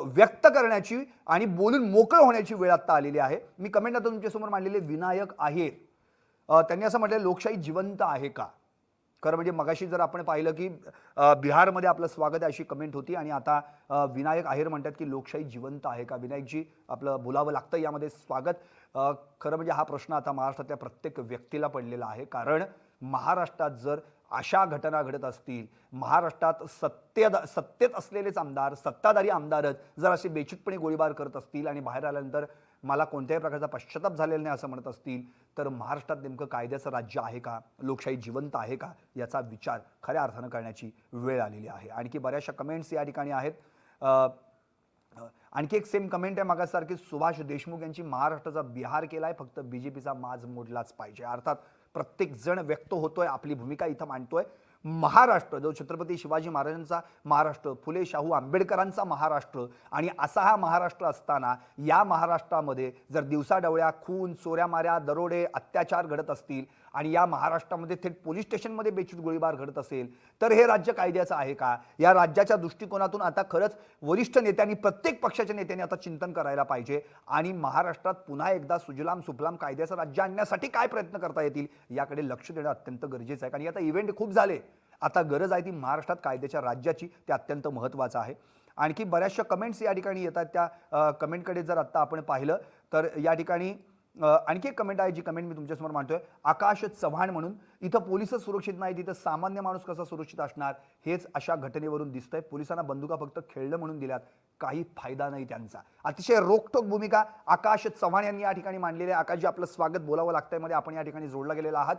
व्यक्त करण्याची आणि बोलून मोकळं होण्याची वेळ आता आलेली आहे. मी कमेंट आता तुमच्यासमोर मांडलेले विनायक आहेत, त्यांनी असं म्हटलं, लोकशाही जिवंत आहे का? खरं म्हणजे मगाशी जर आपण पाहिलं की बिहारमध्ये आपलं स्वागत आहे अशी कमेंट होती आणि आता विनायक आहेर म्हणतात की लोकशाही जिवंत आहे का? विनायकजी आपलं बोलावं लागतं यामध्ये स्वागत. खरं म्हणजे हा प्रश्न आता महाराष्ट्रातल्या प्रत्येक व्यक्तीला पडलेला आहे, कारण महाराष्ट्रात जर अशा घटना घडत असतील, महाराष्ट्रात सत्तेत असलेलेच आमदार, सत्ताधारी आमदारच जर असे बेछूटपणे गोळीबार करत असतील आणि बाहेर आल्यानंतर मला कोणत्याही प्रकारचा पश्चाताप झालेला नाही असं म्हणत असतील, तर महाराष्ट्रात नेमकं कायद्याचं राज्य आहे का, लोकशाही जिवंत आहे का याचा विचार खऱ्या अर्थानं करण्याची वेळ आलेली आहे. आणखी बऱ्याचशा कमेंट्स या ठिकाणी आहेत. आणखी एक सेम कमेंट आहे मागासारखी, सुभाष देशमुख यांची महाराष्ट्राचा बिहार केलाय, फक्त बीजेपीचा माज मोडलाच पाहिजे. अर्थात प्रत्येक जण व्यक्त होतोय, आपली भूमिका इथं मांडतोय. महाराष्ट्र जो छत्रपती शिवाजी महाराजांचा महाराष्ट्र, फुले शाहू आंबेडकरांचा महाराष्ट्र, आणि असा हा महाराष्ट्र असताना या महाराष्ट्रामध्ये जर दिवसाढवळ्या खून, चोऱ्यामाऱ्या, दरोडे, अत्याचार घडत असतील आणि या महाराष्ट्रामध्ये थेट पोलीस स्टेशनमध्ये बेछूट गोळीबार घडत असेल तर हे राज्य कायद्याचं आहे का? या राज्याच्या दृष्टिकोनातून आता खरंच वरिष्ठ नेत्यांनी, प्रत्येक पक्षाच्या नेत्यांनी आता चिंतन करायला पाहिजे आणि महाराष्ट्रात पुन्हा एकदा सुजलाम सुफलाम कायद्याचं राज्य आणण्यासाठी काय प्रयत्न करता येतील याकडे लक्ष देणं अत्यंत गरजेचं आहे. कारण आता इव्हेंट खूप झाले, आता गरज आहे ती महाराष्ट्रात कायद्याच्या राज्याची, ते अत्यंत महत्त्वाचं आहे. आणखी बऱ्याचशा कमेंट्स या ठिकाणी येतात. त्या कमेंटकडे जर आत्ता आपण पाहिलं तर या ठिकाणी आणखी एक कमेंट आहे, जी कमेंट मी तुमच्यासमोर मांडतोय. आकाश चव्हाण म्हणून, इथं पोलिसच सुरक्षित नाही, तिथं सामान्य माणूस कसा सुरक्षित असणार, हेच अशा घटनेवरून दिसतंय. पोलिसांना बंदुका फक्त खेळलं म्हणून दिल्यात, काही फायदा नाही त्यांचा. अतिशय रोखठोक भूमिका आकाश चव्हाण यांनी या ठिकाणी मांडलेली आहे. आकाशजी आपलं स्वागत, बोलावं लागतंय मध्ये आपण या ठिकाणी जोडला गेलेला आहात.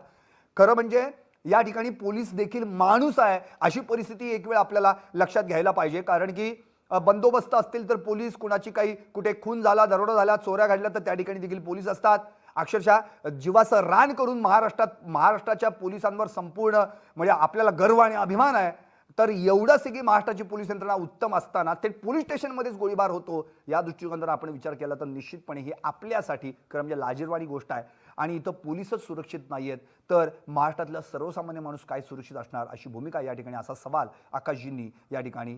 खरं म्हणजे या ठिकाणी पोलीस देखील माणूस आहे अशी परिस्थिती एक वेळ आपल्याला लक्षात घ्यायला पाहिजे, कारण की बंदोबस्त असतील तर पोलीस, कुणाची काही कुठे खून झाला, दरोडा झाला, चोऱ्या घडल्या तर त्या ठिकाणी देखील पोलीस असतात. अक्षरशः जीवाचं रान करून महाराष्ट्राच्या पोलिसांवर संपूर्ण म्हणजे आपल्याला गर्व आणि अभिमान आहे. तर एवढं सगळी महाराष्ट्राची पोलीस यंत्रणा उत्तम असताना थेट पोलीस स्टेशनमध्येच गोळीबार होतो, या दृष्टिकोनातून आपण विचार केला तर निश्चितपणे ही आपल्यासाठी खरं म्हणजे लाजिरवाणी गोष्ट आहे. आणि इथं पोलीसच सुरक्षित नाही आहेत तर महाराष्ट्रातला सर्वसामान्य माणूस काय सुरक्षित असणार, अशी भूमिका या ठिकाणी, असा सवाल आकाशजींनी या ठिकाणी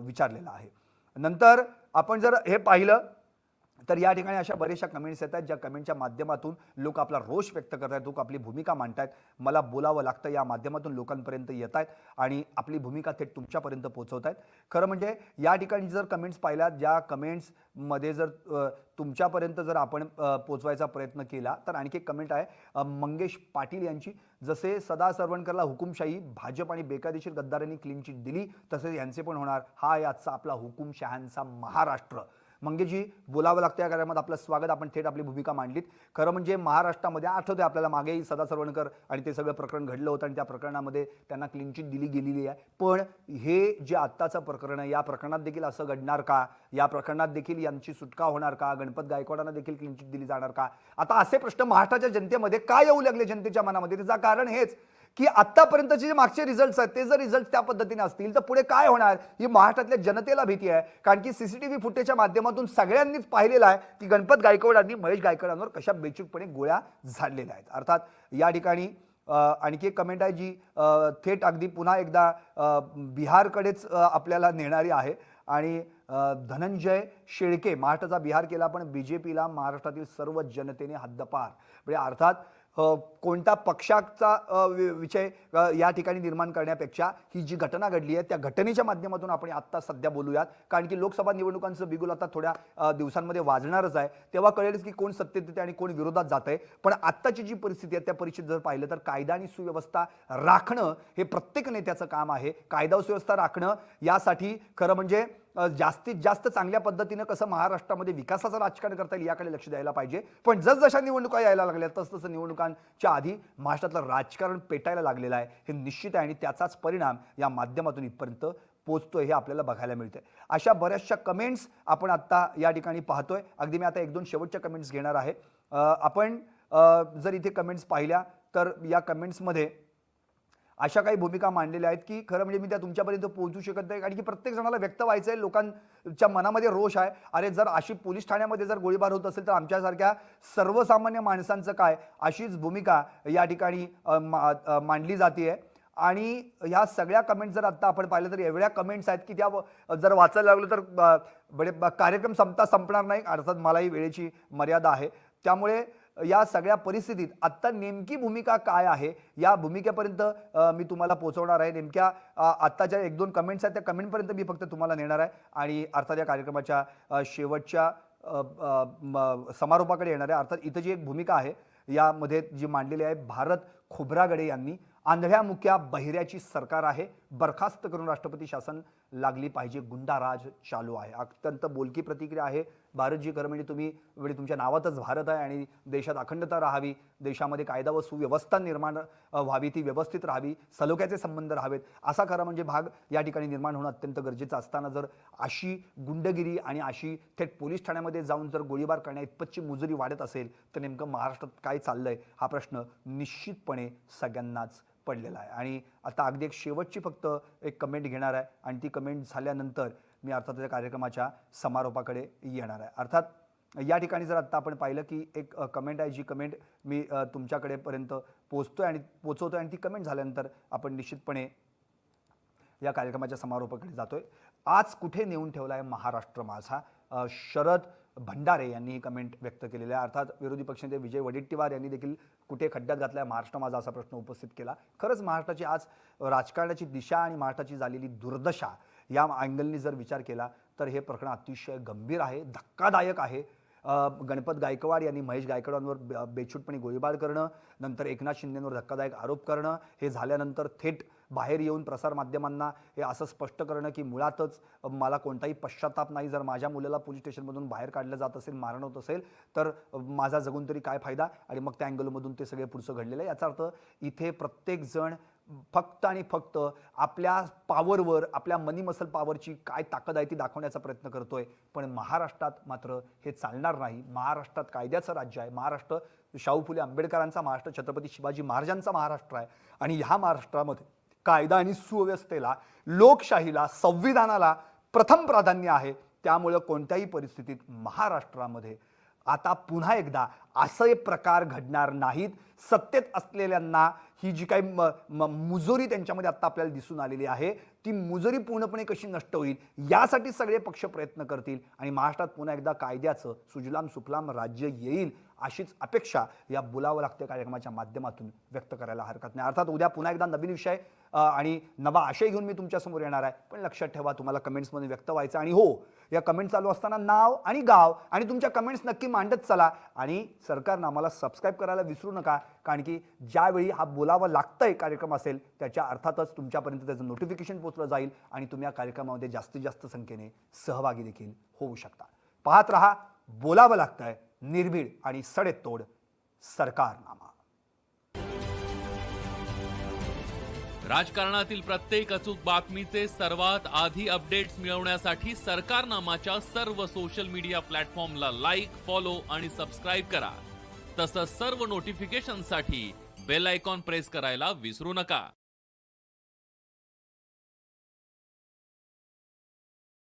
विचारलेला आहे. नंतर आपण जर हे पाहिलं तर या ठिकाणी अशा बऱ्याचशा कमेंट्स येत आहेत, ज्या कमेंटच्या माध्यमातून लोक आपला रोष व्यक्त करत आहेत, लोक आपली भूमिका मांडतायत. मला बोलावं लागतं, या माध्यमातून लोकांपर्यंत येत आहेत आणि आपली भूमिका थेट तुमच्यापर्यंत पोहोचवत आहेत. खरं म्हणजे या ठिकाणी जर कमेंट्स पाहिल्यात, ज्या कमेंट्समध्ये जर तुमच्यापर्यंत जर आपण पोचवायचा प्रयत्न केला, तर आणखी एक कमेंट आहे मंगेश पाटील यांची. जसे सदा सरवणकरला हुकुमशाही, भाजप आणि बेकायदेशीर गद्दारांनी क्लीन चिट दिली, तसेच यांचे पण होणार. हा आहे आजचा आपला हुकुमशहांचा महाराष्ट्र. मंगेशजी, बोलावं लागतं या कार्यक्रमात. आपलं स्वागत. आपण थेट आपली भूमिका मांडलीत. खरं म्हणजे महाराष्ट्रामध्ये आठवते आपल्याला, मागेही सदा सरवणकर आणि ते सगळं प्रकरण घडलं होतं आणि त्या प्रकरणामध्ये त्यांना क्लीन चिट दिली गेलेली आहे. पण हे जे आत्ताचं प्रकरण आहे, या प्रकरणात देखील असं घडणार का? या प्रकरणात देखील यांची सुटका होणार का? गणपत गायकवाडांना देखील क्लीन चिट दिली जाणार का? आता असे प्रश्न महाराष्ट्राच्या जनतेमध्ये काय येऊ लागले जनतेच्या मनामध्ये? त्याचं कारण हेच की आतापर्यंतचे जे मागचे रिझल्ट्स आहेत, ते जर रिझल्ट त्या पद्धतीने असतील तर पुढे काय होणार, ही महाराष्ट्रातल्या जनतेला भीती आहे. कारण की सीसीटीव्ही फुटेजच्या माध्यमातून सगळ्यांनीच पाहिलेलं आहे की गणपत गायकवाडांनी महेश गायकवाडांवर कशा बेचूकपणे गोळ्या झाडलेल्या आहेत. अर्थात या ठिकाणी आणखी एक कमेंट आहे जी थेट अगदी पुन्हा एकदा बिहारकडेच आपल्याला नेणारी आहे. आणि धनंजय शेळके, महाराष्ट्राचा बिहार केला पण बीजेपीला महाराष्ट्रातील सर्व जनतेने हद्दपार. म्हणजे अर्थात कोणत्या पक्षाचा विषय या ठिकाणी निर्माण करण्यापेक्षा ही जी घटना घडली आहे त्या घटनेच्या माध्यमातून आपण आत्ता सध्या बोलूयात. कारण की लोकसभा निवडणुकांचं बिगुल आता थोड्या दिवसांमध्ये वाजणारच आहे. तेव्हा कळेलच की कोण सत्तेत येते आणि कोण विरोधात जात आहे. पण आत्ताची जी परिस्थिती आहे त्या परिस्थितीत जर पाहिलं तर कायदा आणि सुव्यवस्था राखणं हे प्रत्येक नेत्याचं काम आहे. कायदा सुव्यवस्था राखणं यासाठी खरं म्हणजे जास्तीत जास्त चांगल्या पद्धतीनं कसं महाराष्ट्रामध्ये विकासाचं राजकारण करता येईल याकडे लक्ष द्यायला पाहिजे. पण जसजशा निवडणुका यायला लागल्या तसतसं निवडणुकांच्या आधी महाराष्ट्रातलं राजकारण पेटायला लागलेलं आहे. हे निश्चित आहे आणि त्याचाच परिणाम या माध्यमातून इथपर्यंत पोचतोय हे आपल्याला बघायला मिळतंय. अशा बऱ्याचशा कमेंट्स आपण आत्ता या ठिकाणी पाहतोय. अगदी मी आता 1-2 शेवटच्या कमेंट्स घेणार आहे. आपण जर इथे कमेंट्स पाहिल्या तर या कमेंट्समध्ये अशा काही भूमिका मांडलेल्या आहेत की खरं म्हणजे मी त्या तुमच्यापर्यंत पोहोचू शकत नाही. कारण की प्रत्येक जणाला व्यक्त व्हायचं आहे. लोकांच्या मनामध्ये रोष आहे. अरे जर अशी पोलीस ठाण्यामध्ये जर गोळीबार होत असेल तर आमच्यासारख्या सर्वसामान्य माणसांचं काय, अशीच भूमिका या ठिकाणी मांडली जाते. आणि ह्या सगळ्या कमेंट्स जर आत्ता आपण पाहिलं तर एवढ्या कमेंट्स आहेत की त्या जर वाचायला लागलो तर कार्यक्रम संपणार नाही. अर्थात मलाही वेळेची मर्यादा आहे. त्यामुळे या सगळ्या परिस्थितीत आत्ता नेमकी भूमिका काय आहे या भूमिकेपर्यंत मी तुम्हाला पोहोचवणार आहे. नेमक्या आत्ताच्या 1-2 कमेंट्स आहेत त्या कमेंटपर्यंत मी फक्त तुम्हाला नेणार आहे आणि अर्थात या कार्यक्रमाच्या शेवटच्या समारोपाकडे येणार आहे. अर्थात इथं जी एक भूमिका आहे यामध्ये जी मांडलेली आहे, भारत खोब्रागडे यांनी, आंधळ्या मुक्या बहिऱ्याची सरकार आहे, बरखास्त करून राष्ट्रपती शासन लागली पाहिजे, गुंडाराज चालू आहे. अत्यंत बोलकी प्रतिक्रिया आहे. भारतजी खरं म्हणजे तुम्ही तुमच्या नावातच भारत आहे आणि देशात अखंडता राहावी, देशामध्ये कायदा व सुव्यवस्था निर्माण व्हावी, ती व्यवस्थित राहावी, सलोख्याचे संबंध राहावेत, असा खरं म्हणजे भाग या ठिकाणी निर्माण होणं अत्यंत गरजेचं असताना जर अशी गुंडगिरी आणि अशी थेट पोलीस ठाण्यामध्ये जाऊन जर गोळीबार करण्या इतपतची मुजरी वाढत असेल तर नेमकं महाराष्ट्रात काय चाललंय हा प्रश्न निश्चितपणे सगळ्यांनाच पडलेला आहे. आणि आता अगदी एक शेवटची फक्त एक कमेंट घेणार आहे आणि ती कमेंट झाल्यानंतर मी अर्थात या कार्यक्रमाच्या समारोपाकडे येणार आहे. अर्थात या ठिकाणी जर आत्ता आपण पाहिलं की एक कमेंट आहे, जी कमेंट मी तुमच्याकडेपर्यंत पोचतोय आणि ती कमेंट झाल्यानंतर आपण निश्चितपणे या कार्यक्रमाच्या समारोपाकडे जातोय. आज कुठे नेऊन ठेवला आहे महाराष्ट्र माझा, शरद भंडारे यांनी ही कमेंट व्यक्त केलेली आहे. अर्थात विरोधी पक्षनेते विजय वडेट्टीवार यांनी देखील कुठे खड्ड्यात घातला आहे महाराष्ट्र माझा असा प्रश्न उपस्थित केला. खरंच महाराष्ट्राची आज राजकारणाची दिशा आणि महाराष्ट्राची झालेली दुर्दशा या अँगलनी जर विचार केला तर हे प्रकरण अतिशय गंभीर आहे, धक्कादायक आहे. गणपत गायकवाड यांनी महेश गायकवाडांवर बेछूटपणे गोळीबार करणं, नंतर एकनाथ शिंदेंवर धक्कादायक आरोप करणं, हे झाल्यानंतर थेट बाहेर येऊन प्रसारमाध्यमांना हे असं स्पष्ट करणं की मुळातच मला कोणताही पश्चाताप नाही, जर माझ्या मुलाला पोलीस स्टेशनमधून बाहेर काढलं जात असेल, मारण होत असेल तर माझा जगून तरी काय फायदा, आणि मग त्या अँगलमधून ते सगळे पुढचं घडलेलं आहे. याचा अर्थ इथे प्रत्येकजण फक्त आणि फक्त आपल्या पावरवर, आपल्या मनी मसल पावरची काय ताकद आहे ती दाखवण्याचा प्रयत्न करतोय. पण महाराष्ट्रात मात्र हे चालणार नाही. महाराष्ट्रात कायद्याचं राज्य आहे. महाराष्ट्र शाहू फुले आंबेडकरांचा महाराष्ट्र, छत्रपती शिवाजी महाराजांचा महाराष्ट्र आहे. आणि ह्या महाराष्ट्रामध्ये कायदा आणि सुव्यवस्थेला, लोकशाहीला, संविधानाला प्रथम प्राधान्य आहे. त्यामुळे कोणत्याही परिस्थितीत महाराष्ट्रामध्ये आता पुन्हा एकदा असे प्रकार घडणार नाहीत. सत्तेत असलेल्यांना ही जी काही मुजोरी त्यांच्यामध्ये आता आपल्याला दिसून आलेली आहे ती मुजोरी पूर्णपणे कशी नष्ट होईल यासाठी सगळे पक्ष प्रयत्न करतील आणि महाराष्ट्रात पुन्हा एकदा कायद्याचं सुजलाम सुफलाम राज्य येईल अशीच अपेक्षा या बोलावं लागते कार्यक्रमाच्या माध्यमातून व्यक्त करायला हरकत नाही. अर्थात उद्या पुन्हा एकदा नवीन विषय आणि नवा आशय घेऊन मी तुमच्यासमोर येणार आहे. पण लक्षात ठेवा तुम्हाला कमेंट्समध्ये व्यक्त व्हायचं आणि हो या कमेंट चालू असताना नाव आणि गाव आणि तुमच्या कमेंट्स नक्की मांडत चला आणि सरकारनं आम्हाला सबस्क्राईब करायला विसरू नका. कारण की ज्यावेळी हा बोलावं लागतंय कार्यक्रम असेल त्याच्या अर्थातच तुमच्यापर्यंत त्याचं नोटिफिकेशन पोहोचलं जाईल आणि तुम्ही या कार्यक्रमामध्ये जास्तीत जास्त संख्येने सहभागी देखील होऊ शकता. पाहत रहा बोलावं लागतंय निर्भीड आणि सडेतोड सरकारनामा. राजकारणातील प्रत्येक अचूक बातमीचे सर्वात आधी अपडेट्स मिळवण्यासाठी सरकारनामाच्या सर्व सोशल मीडिया प्लॅटफॉर्मला लाईक, फॉलो आणि सबस्क्राईब करा. तसंच सर्व नोटिफिकेशनसाठी बेल आयकॉन प्रेस करायला विसरू नका.